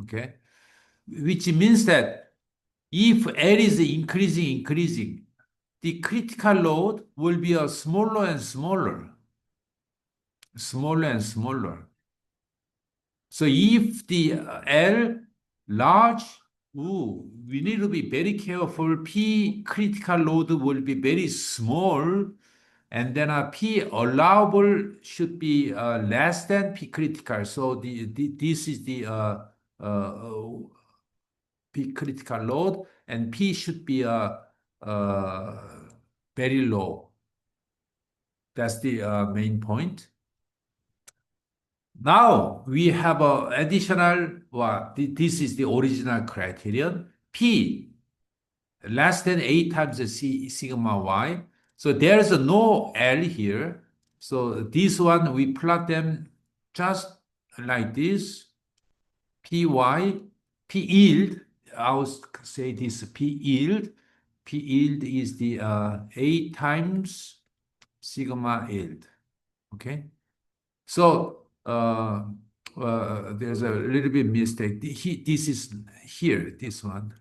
Okay. Which means that if L is increasing, the critical load will be a smaller and smaller. So if the L large, we need to be very careful. P critical load will be very small, and then P allowable should be less than P critical. So this is the P critical load, and P should be uh, very low. That's the main point. Now we have a additional, well, this is the original criterion. P less than 8 times the sigma y. So there's no L here. So this one, we plot them just like this. Py, P yield, I will say this P yield. P yield is the 8 times sigma yield. Okay. So there's a little bit mistake. This is here, this one.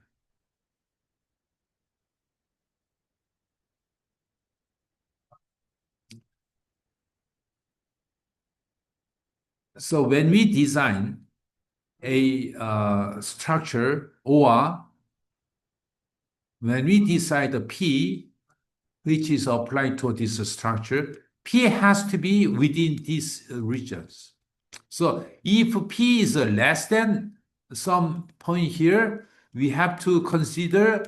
So when we design a structure, or when we decide the P, which is applied to this structure, P has to be within these regions. So if P is less than some point here, we have to consider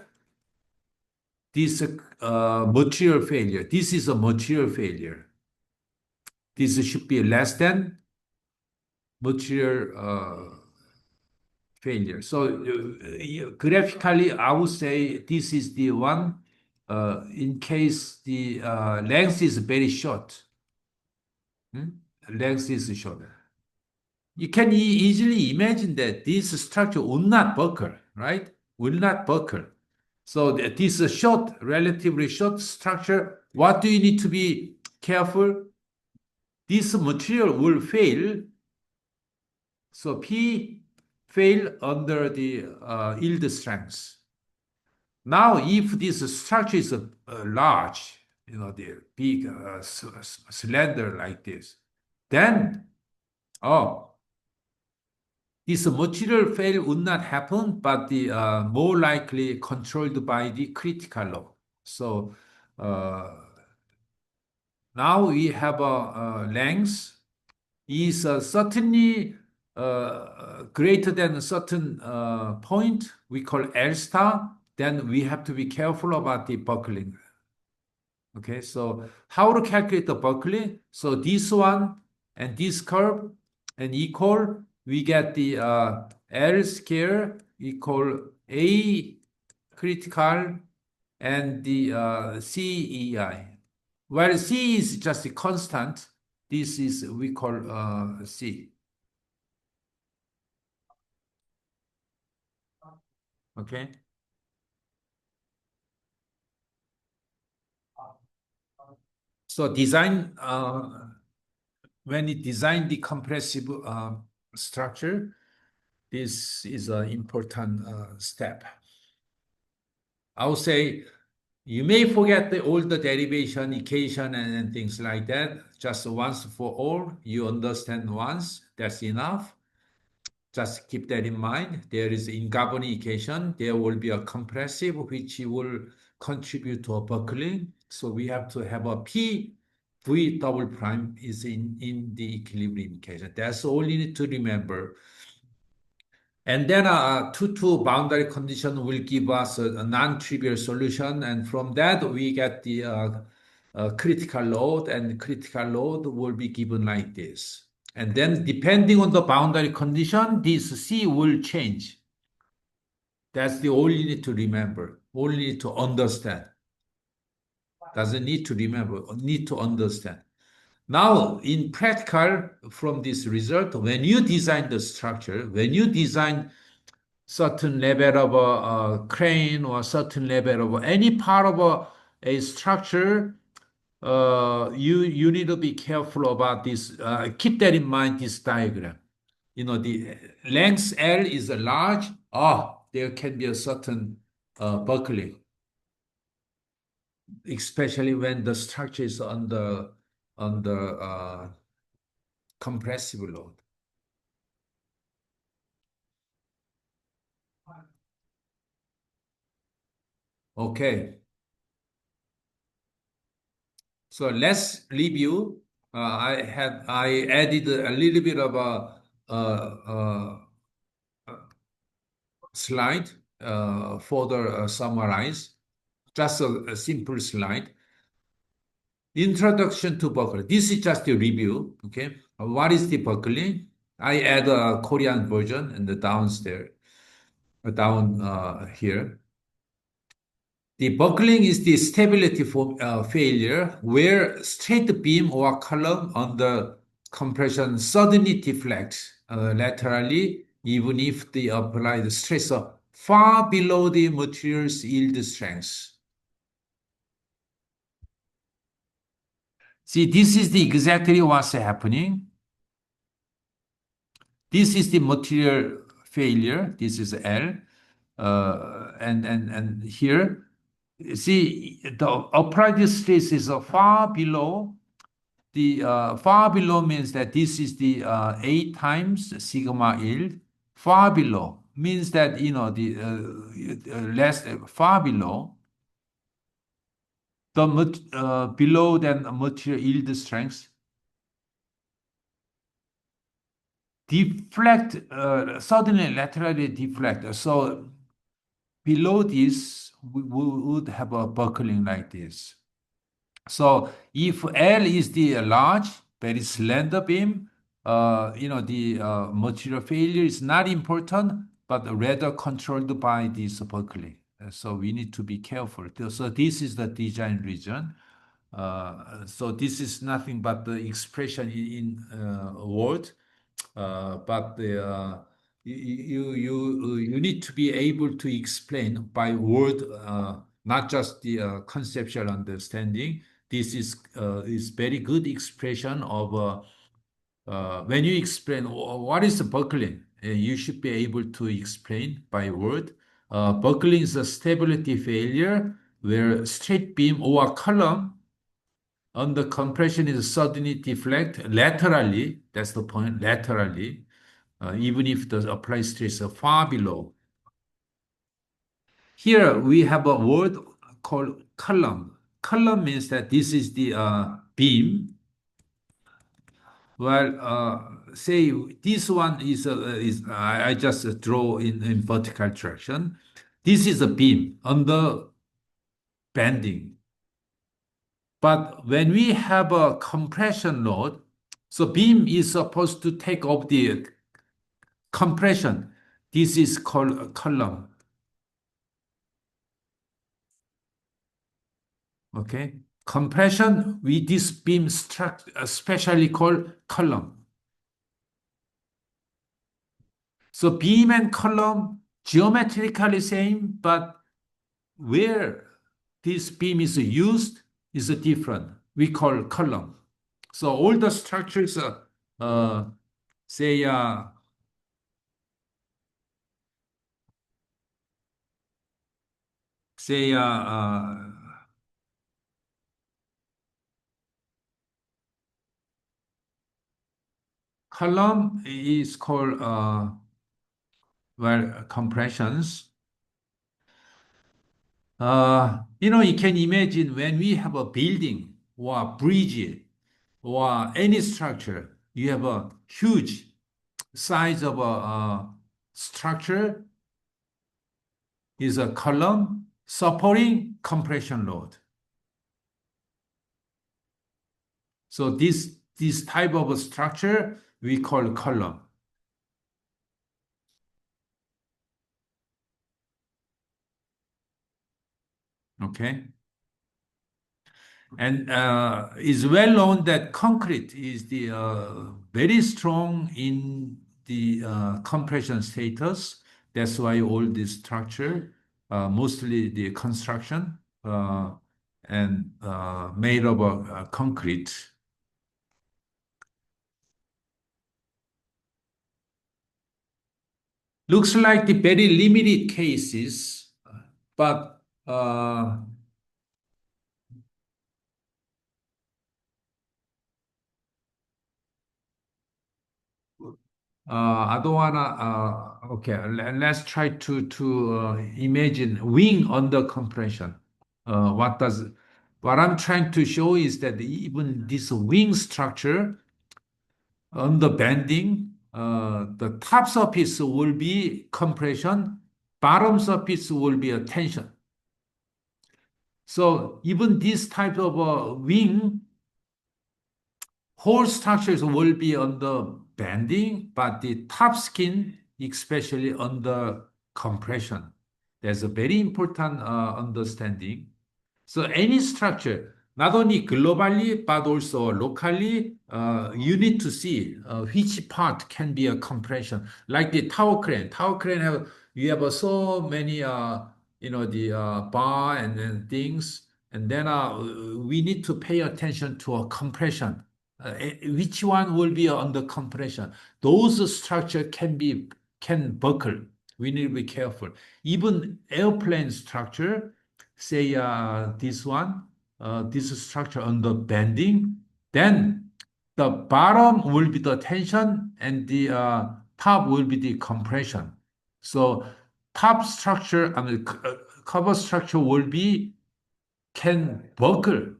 this material failure. This is a material failure. This should be less than material failure. So graphically, I would say this is the one in case the length is very short. Hmm? Length is short. You can easily imagine that this structure will not buckle, right? Will not buckle. So this short, relatively short structure, what do you need to be careful? This material will fail. So P fail under the yield strength. Now, if this structure is large, the big, slender like this, then, oh, this material fail would not happen, but the more likely controlled by the critical load. So now we have a length is certainly greater than a certain point we call L star, then we have to be careful about the buckling. Okay, so how to calculate the buckling? So this one and this curve and equal, we get the L square equal A critical and the CEI. Well, C is just a constant. This is we call C. Okay. So design when you design the compressive structure, this is an important step. I would say you may forget all the derivation, equation, and things like that. Just once for all, you understand once. That's enough. Just keep that in mind. There is in Gaboni equation, there will be a compressive which will contribute to a buckling. So we have to have a P V double prime is in the equilibrium equation. That's all you need to remember. And then a 2-2 boundary condition will give us a non-trivial solution. And from that, we get the critical load, and critical load will be given like this. And then depending on the boundary condition, this C will change. That's the all you need to remember, only to understand. Doesn't need to remember, need to understand. Now, in practical, from this result, when you design the structure, when you design certain level of a crane or certain level of any part of a structure, you need to be careful about this. Keep that in mind, this diagram. The length L is a large. There can be a certain buckling, especially when the structure is under compressive load. Okay, so let's review. I added a little bit of a slide further summarize. Just a simple slide. Introduction to buckling. This is just a review. Okay, what is the buckling? I add a Korean version in the downstairs, down here. The buckling is the stability failure where straight beam or column under compression suddenly deflects laterally, even if the applied stress are far below the material's yield strength. See, this is the exactly what's happening. This is the material failure. This is L. And here, see, the applied stress is far below. The far below means that this is the 8 times sigma yield. Far below means that, the less far below, below than material yield strength, deflect, suddenly laterally deflect. So below this, we would have a buckling like this. So if L is the large, very slender beam, the material failure is not important, but rather controlled by this buckling. So we need to be careful. So this is the design region. So this is nothing but the expression in word, but you need to be able to explain by word, not just the conceptual understanding. This is very good expression of when you explain what is buckling, you should be able to explain by word. Buckling is a stability failure where straight beam or column under compression is suddenly deflect laterally. That's the point, laterally, even if the applied stress is far below. Here we have a word called column. Column means that this is the beam. Well, say this one is I just draw in vertical direction. This is a beam under bending. But when we have a compression load, so beam is supposed to take up the compression. This is called a column. Okay. Compression with this beam structure, especially called column. So beam and column geometrically same, but where this beam is used is different. We call column. So all the structures, uh, say, say, column is called well compressions. You can imagine when we have a building or a bridge or any structure, you have a huge size of a, structure is a column supporting compression load. So this type of a structure we call column. Okay. And it's well known that concrete is the very strong in the compression status. That's why all this structure, mostly the construction, and made of concrete. Looks like the very limited cases, but I don't wanna. Okay, let's try to imagine wing under compression. What does what I'm trying to show is that even this wing structure under bending, the top surface will be compression, bottom surface will be a tension. So even this type of wing whole structures will be under bending, but the top skin, especially under compression. That's a very important understanding. So any structure, not only globally, but also locally, you need to see which part can be a compression. Like the tower crane. Tower crane you have so many, the bar and things. And then we need to pay attention to a compression. Which one will be under compression? Those structure can buckle. We need to be careful. Even airplane structure, say this structure under bending, then the bottom will be the tension and the top will be the compression. So top structure, cover structure will be can buckle.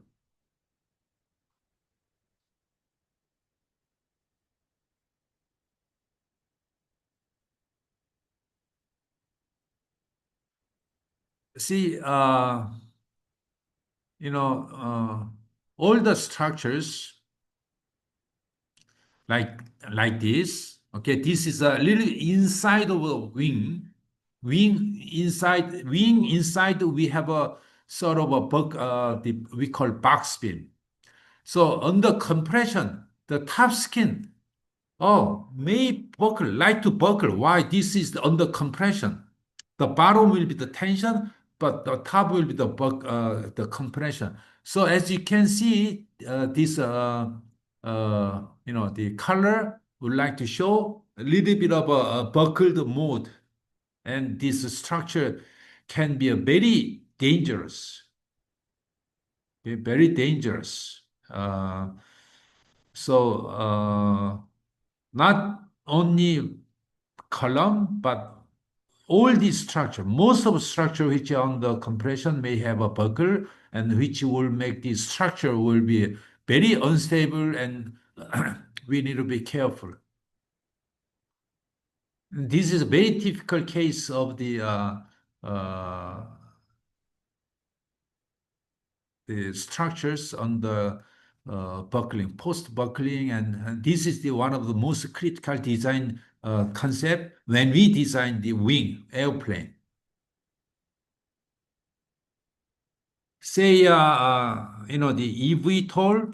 See, all the structures like like this. Okay, this is a little inside of a wing. Wing inside we have a sort of a we call box spin. So under compression, the top skin, may buckle, like to buckle. Why? This is under compression. The bottom will be the tension, but the top will be the compression. So as you can see, this the color would like to show a little bit of a buckled mode, and this structure can be a very dangerous, very dangerous. So not only column, but all these structure, most of the structure which are under compression may have a buckle, and which will make the structure will be very unstable, and we need to be careful. This is a very typical case of uh, the structures under buckling, post buckling, and this is the one of the most critical design concept when we design the wing airplane. Say, the eVTOL,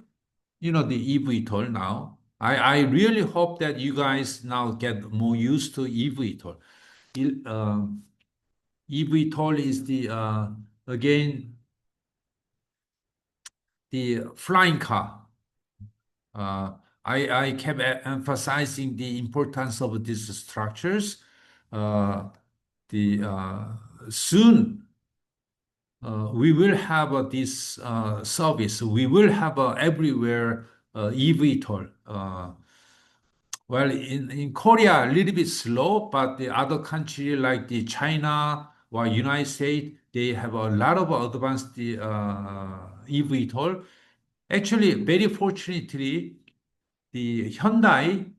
the eVTOL now. I really hope that you guys now get more used to eVTOL. eVTOL is again, the flying car. I kept emphasizing the importance of these structures. Soon we will have this service. We will have everywhere eVTOL. Well, in Korea, a little bit slow, but the other country like the China while United States, they have a lot of advanced eVTOL. Actually, very fortunately, the Hyundai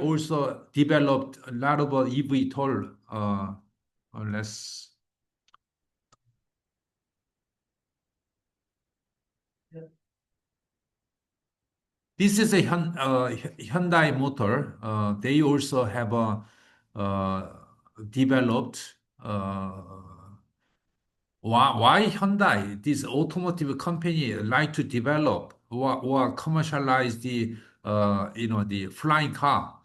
also developed a lot of eVTOL. Let's This is a Hyundai motor. They also have uh, developed. Why Hyundai, this automotive company, like to develop or commercialize the flying car?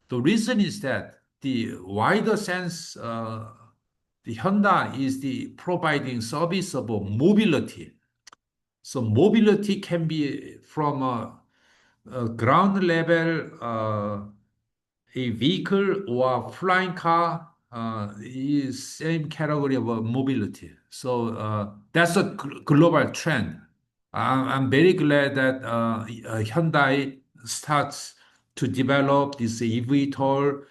The reason is that the wider sense, the Hyundai is the providing service of mobility. So mobility can be from a ground level, a vehicle or flying car is same category of mobility. So that's a global trend. I'm very glad that Hyundai starts to develop this eVTOL,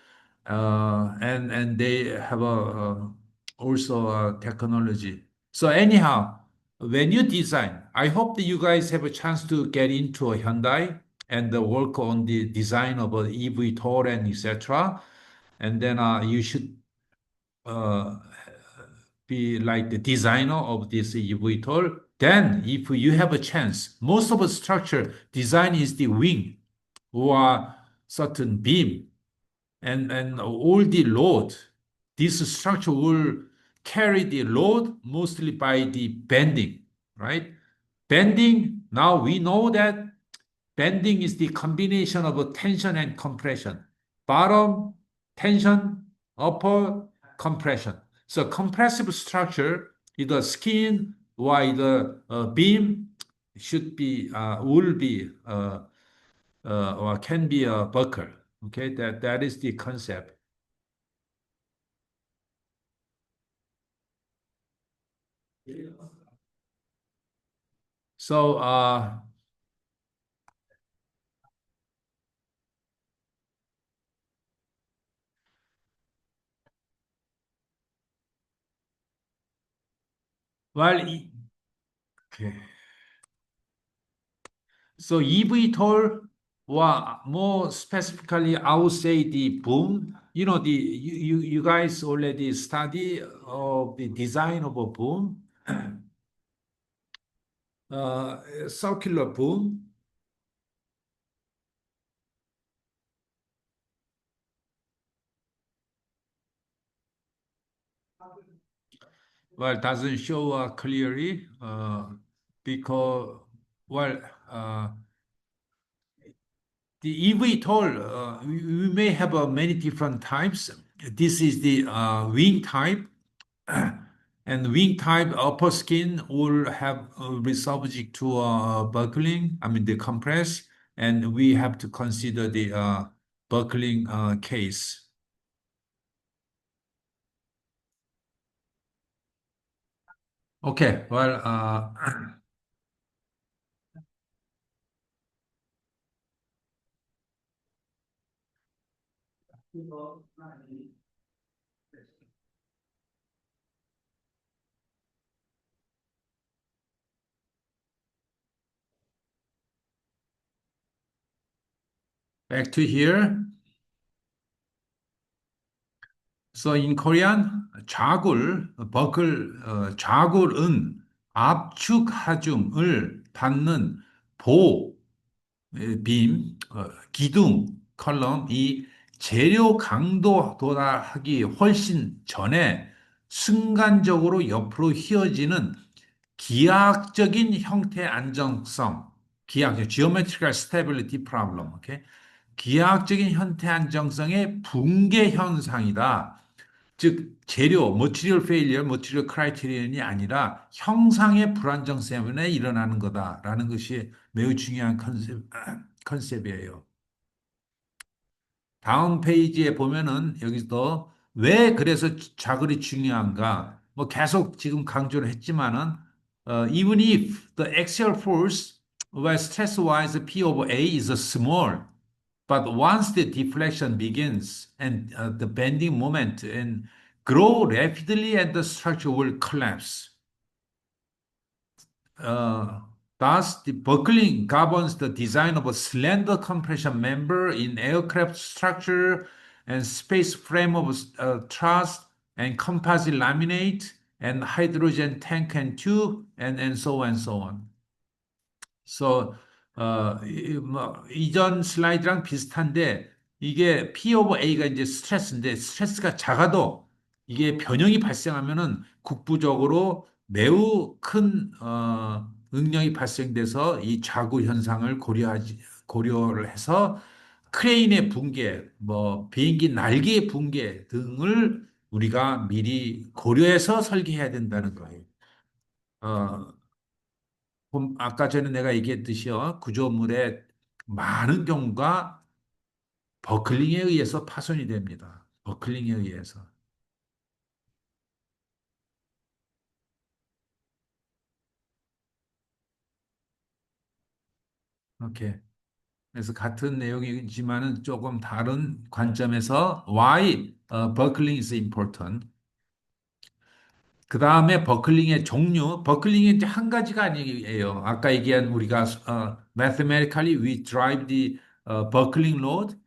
and they have also technology. So anyhow, when you design, I hope that you guys have a chance to get into a Hyundai and work on the design of an eVTOL and etc. And then you should uh, be like the designer of this eVTOL. Then, if you have a chance, most of the structure design is the wing or certain beam and all the load. This structure will carry the load mostly by the bending, right? Bending, now we know that bending is the combination of a tension and compression. Bottom, tension, upper, compression. So compressive structure, either skin or either beam, will be, or can be a buckle. Okay, that is the concept. So, well, okay. So eVTOL, or more specifically, I would say the boom. You guys already study of the design of a boom, circular boom. Well, doesn't show clearly because well, uh, the eVTOL, we may have many different types. This is the wing type. And wing type upper skin will have be subject to buckling, I mean the compress, and we have to consider the buckling case. Okay, well, back to here. So in Korean, 자굴은 압축 하중을 받는 보 빔, 기둥, 컬럼, 이 재료 강도 도달하기 훨씬 전에 순간적으로 옆으로 휘어지는 기하학적인 형태 안정성, geometrical stability problem, 오케이? 기하학적인 형태 안정성의 붕괴 현상이다. 즉 재료, material failure, material criterion이 아니라 형상의 불안정 때문에 일어나는 거다라는 것이 매우 중요한 컨셉이에요. 다음 페이지에 보면은 여기서 왜 그래서 자글이 중요한가? 뭐 계속 지금 강조를 했지만은 even if the axial force where stress-wise P over A is small, But once the deflection begins and the bending moment and grow rapidly and the structure will collapse. Uh, Thus, the buckling governs the design of a slender compression member in aircraft structure and space frame of truss and composite laminate and hydrogen tank and tube and so on and so on. So, 뭐, 이전 슬라이드랑 비슷한데, 이게 P 오브 A가 이제 스트레스인데, 스트레스가 작아도 이게 변형이 발생하면은 국부적으로 매우 큰, 응력이 발생돼서 이 좌구 현상을 고려를 해서 크레인의 붕괴, 뭐, 비행기 날개의 붕괴 등을 우리가 미리 고려해서 설계해야 된다는 거예요. 어, 아까 전에 내가 얘기했듯이요. 구조물의 많은 경우가 버클링에 의해서 파손이 됩니다. 버클링에 의해서. 오케이. 그래서 같은 내용이지만은 조금 다른 관점에서 why buckling is important. 그 다음에 버클링의 종류, 버클링이 이제 한 가지가 아니에요. 아까 얘기한 우리가 mathematically we drive the buckling load,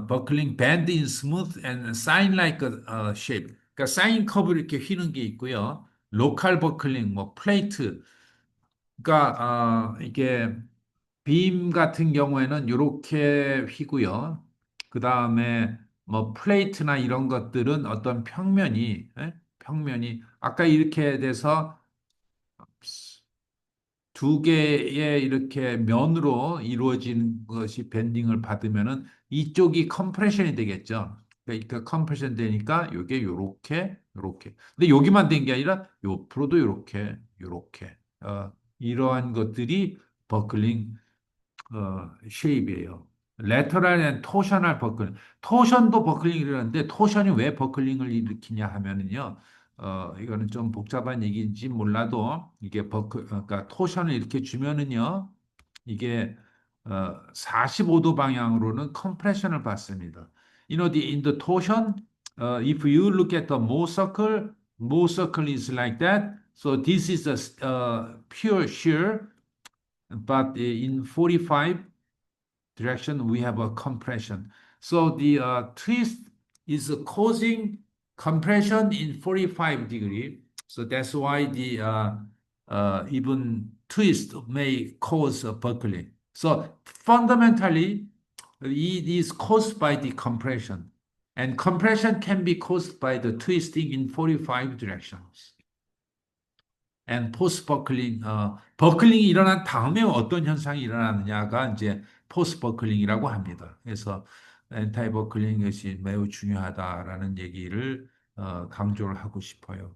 buckling bend in smooth and sign like a shape. 그러니까 사인 커브 이렇게 휘는 게 있고요. 로컬 버클링, 뭐 플레이트. 그러니까 이게 빔 같은 경우에는 이렇게 휘고요. 그 다음에 뭐 플레이트나 이런 것들은 어떤 평면이, 평면이 아까 이렇게 돼서 두 개의 이렇게 면으로 이루어진 것이 밴딩을 받으면은 이쪽이 컴프레션이 되겠죠. 그러니까 컴프레션 되니까 이게 요렇게 요렇게. 근데 여기만 된 게 아니라 옆으로도 요렇게 요렇게. 이러한 것들이 버클링 쉐입이에요. 레터럴 앤 토셔널 버클링. 토션도 버클링이 일어나는데 토션이 왜 버클링을 일으키냐 하면은요. 이거는 좀 복잡한 얘기인지 몰라도 이게 그러니까 토션을 이렇게 주면은요. 이게 45도 방향으로는 컴프레션을 받습니다. in the torsion, if you look at the Mohr circle is like that. So this is a pure shear, but in 45 direction, we have a compression. So the twist is causing compression in 45 degree. So that's why the even twist may cause a buckling. So fundamentally, it is caused by the compression. And compression can be caused by the twisting in 45 directions. and post 버클링, 버클링이 일어난 다음에 어떤 현상이 일어나느냐가 이제 포스트 버클링이라고 합니다. 그래서 엔타이 버클링 것이 매우 중요하다라는 얘기를 강조를 하고 싶어요.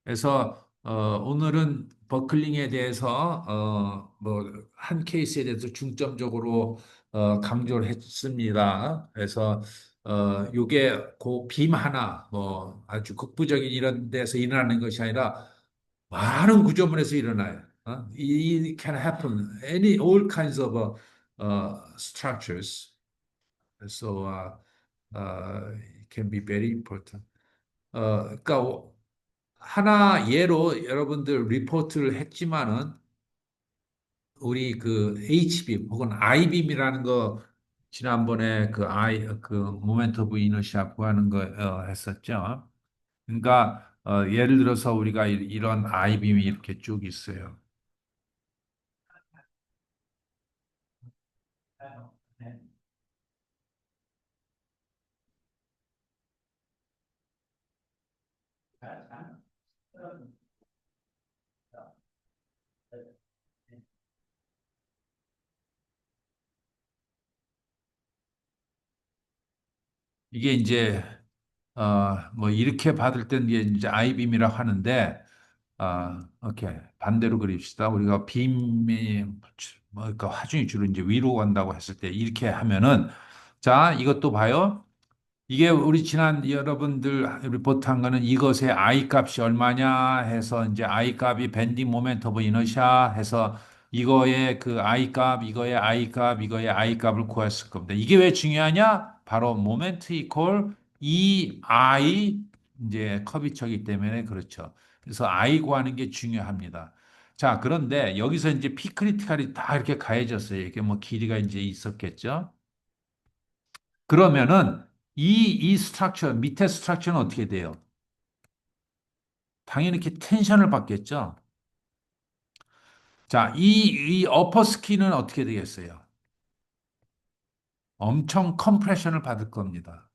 그래서 오늘은 버클링에 대해서 뭐 한 케이스에 대해서 중점적으로 강조를 했습니다. 그래서 요게 그 빔 하나 뭐 아주 극부적인 이런 데서 일어나는 것이 아니라 많은 구조물에서 일어나요. It can happen any all kinds of structures. So it can be very important. 그러니까 하나 예로 여러분들 리포트를 했지만은 우리 그 H빔 혹은 I빔이라는 거 지난번에 그 모멘트 오브 이너시아 구하는 거 했었죠. 그러니까 예를 들어서 우리가 이런 I빔이 이렇게 쭉 있어요. 이게 이제 뭐 이렇게 받을 때는 이제 I빔이라고 하는데 오케이. 반대로 그립시다. 우리가 빔이, 뭐, 그러니까 화중이 주로 이제 위로 간다고 했을 때 이렇게 하면은, 자, 이것도 봐요. 이게 우리 지난 여러분들 리포트 한 거는 이것의 I 값이 얼마냐 해서 이제 I 값이 밴딩 모멘트 오브 이너시아 해서 이거의 그 I 값, 이거의 I 값, 이거의 I 값을 구했을 겁니다. 이게 왜 중요하냐? 바로 모멘트 이퀄 이 I 이제 커비처기 때문에 그렇죠. 그래서 I 구하는 게 중요합니다. 자, 그런데 여기서 이제 피 크리티컬이 다 이렇게 가해졌어요. 이게 뭐 길이가 이제 있었겠죠. 그러면은 이 스트럭처, 밑에 스트럭처는 어떻게 돼요? 당연히 이렇게 텐션을 받겠죠. 자, 이 어퍼 스킨은 어떻게 되겠어요? 엄청 컴프레션을 받을 겁니다.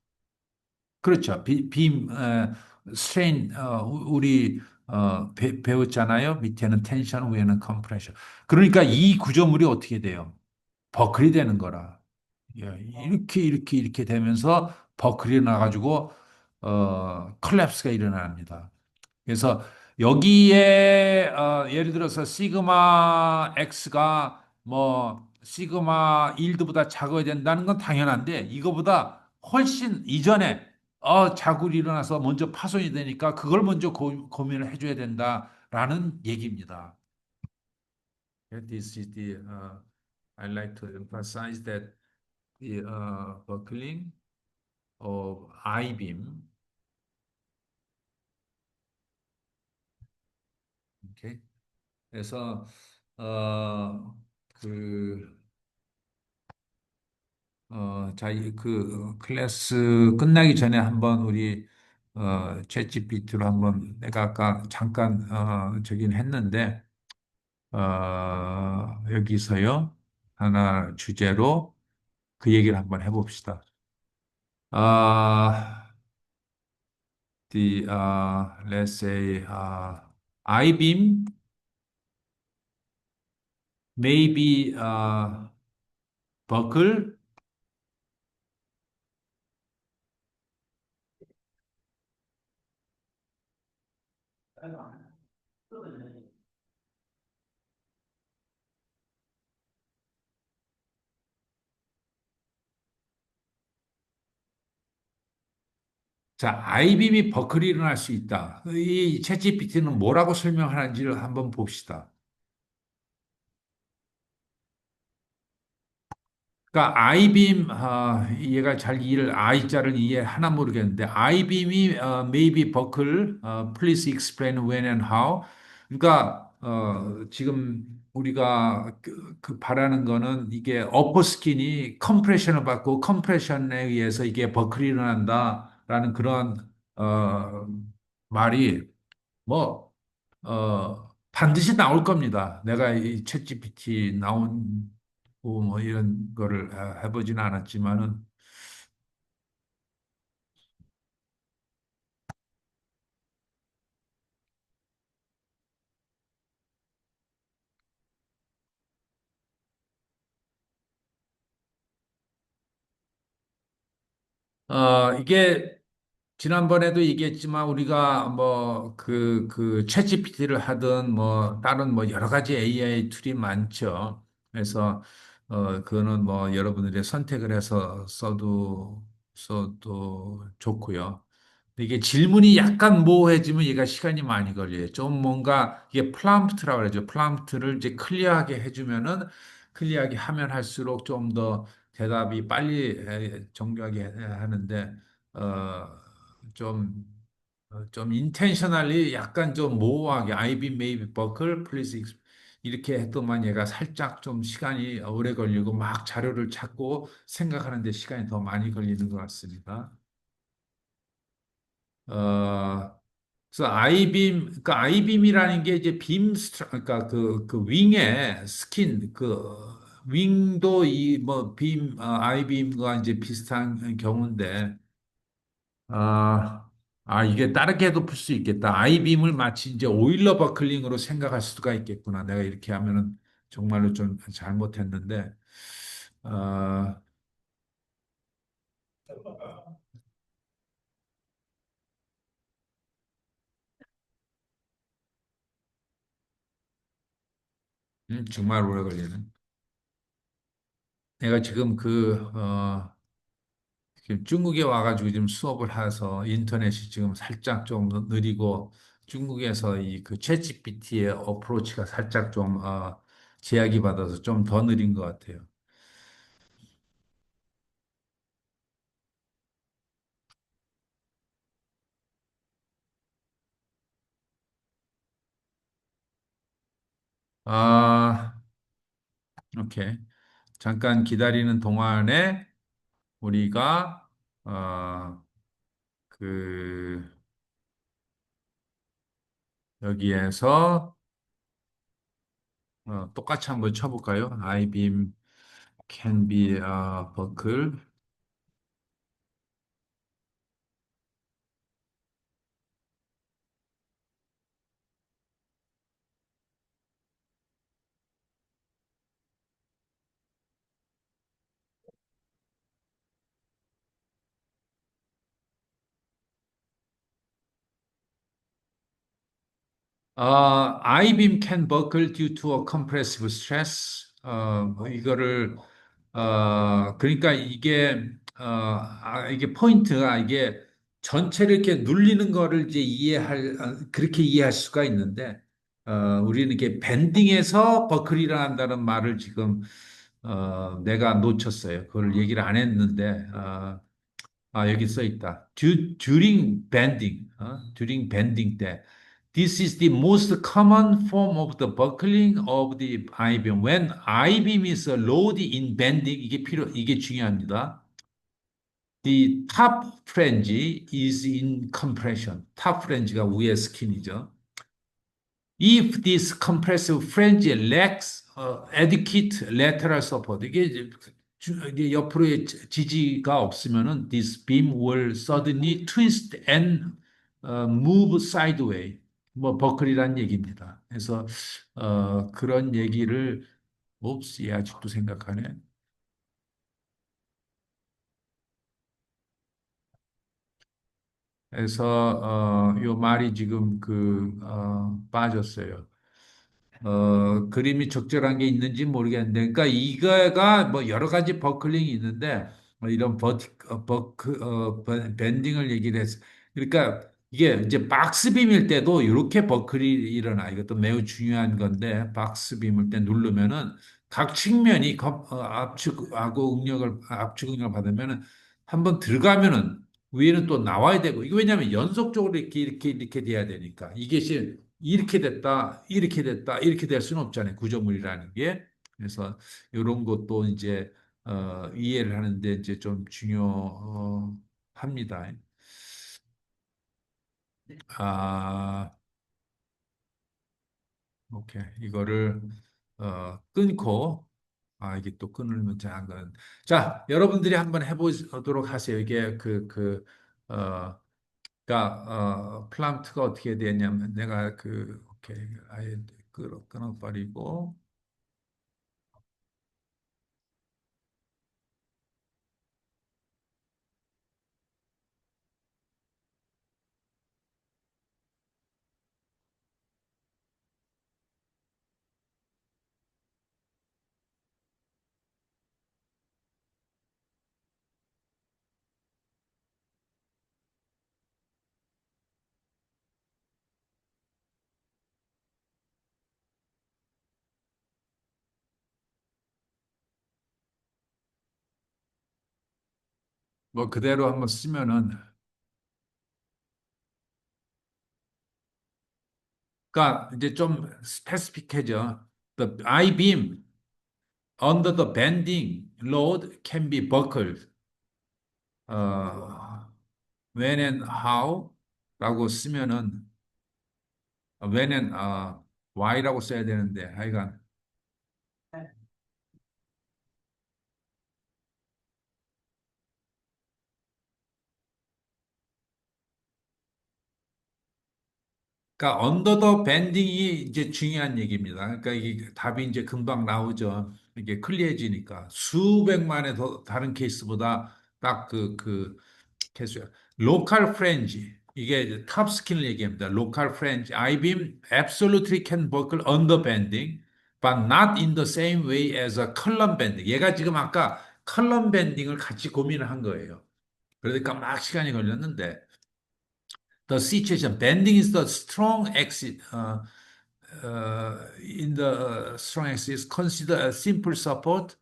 그렇죠. 스트레인, 우리, 배웠잖아요. 밑에는 텐션, 위에는 컴프레션. 그러니까 이 구조물이 어떻게 돼요? 버클이 되는 거라. 예, 이렇게 되면서 버클이 나가지고, 컬랩스가 일어납니다. 그래서 여기에 예를 들어서 시그마 X가 뭐 시그마 일드보다 작아야 된다는 건 당연한데 이거보다 훨씬 이전에 자국이 일어나서 먼저 파손이 되니까 그걸 먼저 고민을 해줘야 된다라는 얘기입니다. This is the I like to emphasize that the buckling of I-beam. Okay. 그래서 그 자, 클래스 끝나기 전에 한번 우리 챗GPT로 한번 내가 아까 잠깐 저긴 했는데 여기서요 하나 주제로 그 얘기를 한번 해봅시다. 아, let's say I-beam maybe buckle. 자, I-beam이 버클이 일어날 수 있다. 이 챗GPT는 뭐라고 설명하는지를 한번 봅시다. 그러니까 아이빔 얘가 잘 이해를 I자를 이해하나 모르겠는데 아이빔이 maybe buckle please explain when and how 그러니까 지금 우리가 그 바라는 거는 이게 어퍼 스킨이 컴프레션을 받고 컴프레션에 의해서 이게 버클이 일어난다라는 그런 말이 뭐 반드시 나올 겁니다. 내가 이 챗GPT 나온 뭐 이런 거를 해보지는 않았지만은 이게 지난번에도 얘기했지만 우리가 뭐 그 챗GPT를 하든 뭐 다른 뭐 여러 가지 AI 툴이 많죠. 그래서 그거는 뭐 여러분들이 선택을 해서 써도 좋고요. 이게 질문이 약간 모호해지면 얘가 시간이 많이 걸려요. 좀 뭔가 이게 플럼프트라고 그러죠. 플럼프트를 이제 클리어하게 해주면은 클리어하게 하면 할수록 좀 더 대답이 빨리 정교하게 하는데 어, 좀 좀 인텐셔널리 약간 좀 모호하게 I be maybe buckle please 이렇게 했더만 얘가 살짝 좀 시간이 오래 걸리고 막 자료를 찾고 생각하는데 시간이 더 많이 걸리는 것 같습니다. 그래서 아이빔, 그러니까 아이빔이라는 게 이제 그러니까 그 윙의 스킨, 그 윙도 이 뭐 아이빔과 이제 비슷한 경우인데, 이게 다르게 해도 풀 수 있겠다. 아이빔을 마치 이제 오일러 버클링으로 생각할 수가 있겠구나. 내가 이렇게 하면은 정말로 좀 잘못했는데, 어, 정말 오래 걸리는. 내가 지금 지금 중국에 와가지고 지금 수업을 해서 인터넷이 지금 살짝 좀 느리고 중국에서 이 그 챗GPT의 어프로치가 살짝 좀 제약이 받아서 좀 더 느린 것 같아요. 아, 오케이. 잠깐 기다리는 동안에 우리가 그 여기에서 똑같이 한번 쳐볼까요? I-beam can be buckled. I-beam can buckle due to a compressive stress. 뭐 이거를 그러니까 이게 포인트가 이게 전체를 이렇게 눌리는 거를 이제 그렇게 이해할 수가 있는데 우리는 이렇게 밴딩에서 버클이 일어난다는 말을 지금 내가 놓쳤어요. 그걸 얘기를 안 했는데 여기 써 있다. During bending, during bending 때. This is the most common form of the buckling of the I-beam. When I-beam is loaded in bending, 이게 중요합니다. The top flange is in compression. top flange가 위에 스킨이죠. If this compressive flange lacks adequate lateral support, 이게 옆으로의 지지가 없으면은 this beam will suddenly twist and move sideways. 뭐 버클이란 얘기입니다. 그래서 그런 얘기를 옵스, 얘 아직도 생각하네. 그래서 요 말이 지금 빠졌어요. 그림이 적절한 게 있는지 모르겠는데, 그러니까 이거가 뭐 여러 가지 버클링이 있는데, 뭐 이런 밴딩을 얘기를 했어. 그러니까 이게 이제 박스빔일 때도 이렇게 버클이 일어나. 이것도 매우 중요한 건데, 박스빔일 때 누르면은 각 측면이 압축 응력을 받으면은 한번 들어가면은 위에는 또 나와야 되고, 이게 왜냐하면 연속적으로 이렇게 돼야 되니까. 이렇게 됐다, 이렇게 됐다, 이렇게 될 수는 없잖아요. 구조물이라는 게. 그래서 이런 것도 이제 이해를 하는데 이제 좀 중요합니다. 아, 오케이. 이거를 끊고 이게 또 끊으면 잘안 건. 자, 여러분들이 한번 해보도록 하세요. 이게 플랑트가 어떻게 되냐면 내가 오케이. 아예 끊어버리고. 뭐 그대로 한번 쓰면은 그러니까 이제 좀 스페시픽해져. The I-beam under the bending load can be buckled. 어, when and how 라고 쓰면은 when and why라고 써야 되는데 하여간 그러니까 언더 더 밴딩이 이제 중요한 얘기입니다. 그러니까 이게 답이 이제 금방 나오죠. 이게 클리어해지니까 수백만의 더 다른 케이스보다 딱 케이스야. 로컬 프렌지 이게 탑 스킨을 얘기합니다. 로컬 프렌지 I-beam absolutely can buckle under bending, but not in the same way as a column bending. 얘가 지금 아까 컬럼 밴딩을 같이 고민을 한 거예요. 그러니까 막 시간이 걸렸는데 the situation bending is the strong axis. in the strong axis, consider a simple support,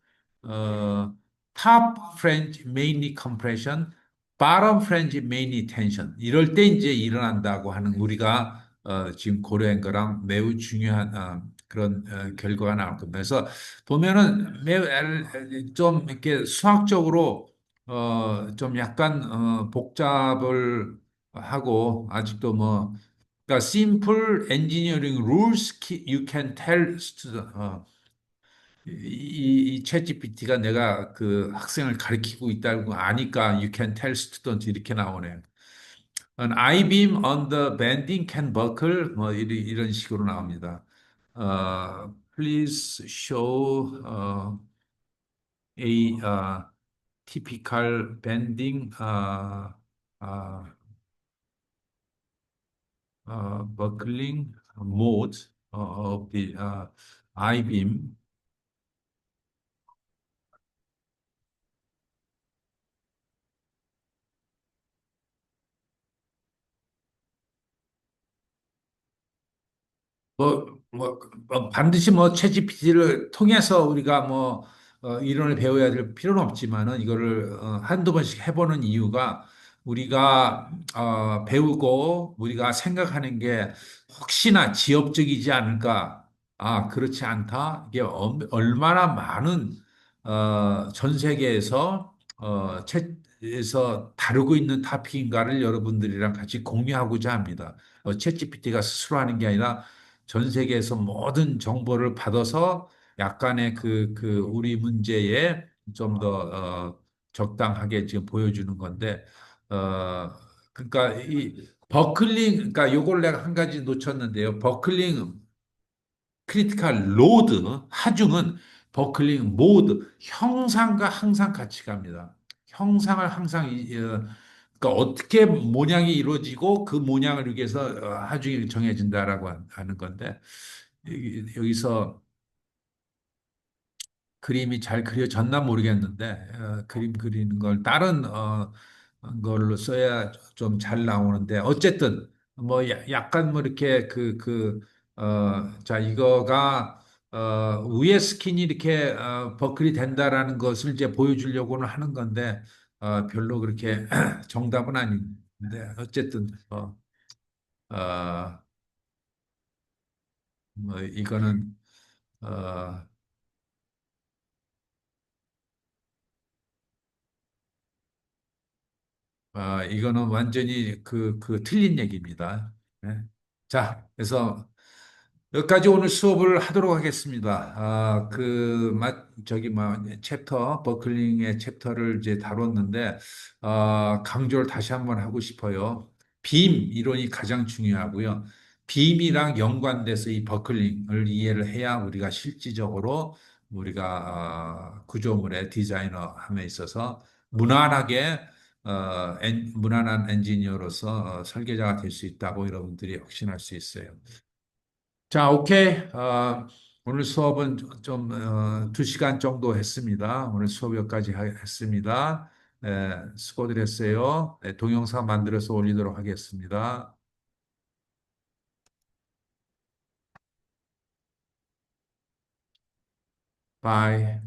uh, top flange mainly compression, bottom flange mainly tension. 이럴 때 이제 일어난다고 하는 우리가 지금 고려한 거랑 매우 중요한 그런 결과가 나올 겁니다. 그래서 보면은 매우 좀 이렇게 수학적으로 좀 약간 복잡을 하고 아직도 뭐 그러니까 simple engineering rules you can tell student. 이 챗GPT가 내가 그 학생을 가르치고 있다는 거 아니까 you can tell student 이렇게 나오네요. An I-beam on the bending can buckle 뭐 이런 식으로 나옵니다. Please show a typical bending uh, buckling mode of the I-beam. 반드시 뭐 챗GPT를 통해서 우리가 뭐 이론을 배워야 될 필요는 없지만은 이거를 한두 번씩 해보는 이유가 우리가 배우고 우리가 생각하는 게 혹시나 지엽적이지 않을까? 아, 그렇지 않다. 이게 얼마나 많은 전 세계에서 챗에서 다루고 있는 타픽인가를 여러분들이랑 같이 공유하고자 합니다. 챗GPT가 스스로 하는 게 아니라 전 세계에서 모든 정보를 받아서 약간의 우리 문제에 좀 더, 적당하게 지금 보여주는 건데, 그러니까 이 버클링, 그러니까 요걸 내가 한 가지 놓쳤는데요. 버클링 크리티컬 로드, 하중은 버클링 모드, 형상과 항상 같이 갑니다. 형상을 항상, 그러니까 어떻게 모양이 이루어지고 그 모양을 위해서 하중이 정해진다라고 하는 건데, 여기서 그림이 잘 그려졌나 모르겠는데 그림 그리는 걸 다른 걸로 써야 좀 잘 나오는데 어쨌든 뭐 약간 뭐 이렇게 자 이거가 위에 스킨이 이렇게 버클이 된다라는 것을 이제 보여주려고는 하는 건데 별로 그렇게 정답은 아닌데 어쨌든 어, 뭐 이거는 어, 이거는 완전히 틀린 얘기입니다. 네. 자, 그래서 여기까지 오늘 수업을 하도록 하겠습니다. 챕터, 버클링의 챕터를 이제 다뤘는데, 강조를 다시 한번 하고 싶어요. 빔 이론이 가장 중요하고요. 빔이랑 연관돼서 이 버클링을 이해를 해야 우리가 실질적으로 우리가 구조물의 디자이너함에 있어서 무난하게 무난한 엔지니어로서 설계자가 될 수 있다고 여러분들이 확신할 수 있어요. 자, 오케이. 오늘 수업은 좀, 2시간 정도 했습니다. 오늘 수업 여기까지 했습니다. 수고들 했어요. 동영상 만들어서 올리도록 하겠습니다. 바이.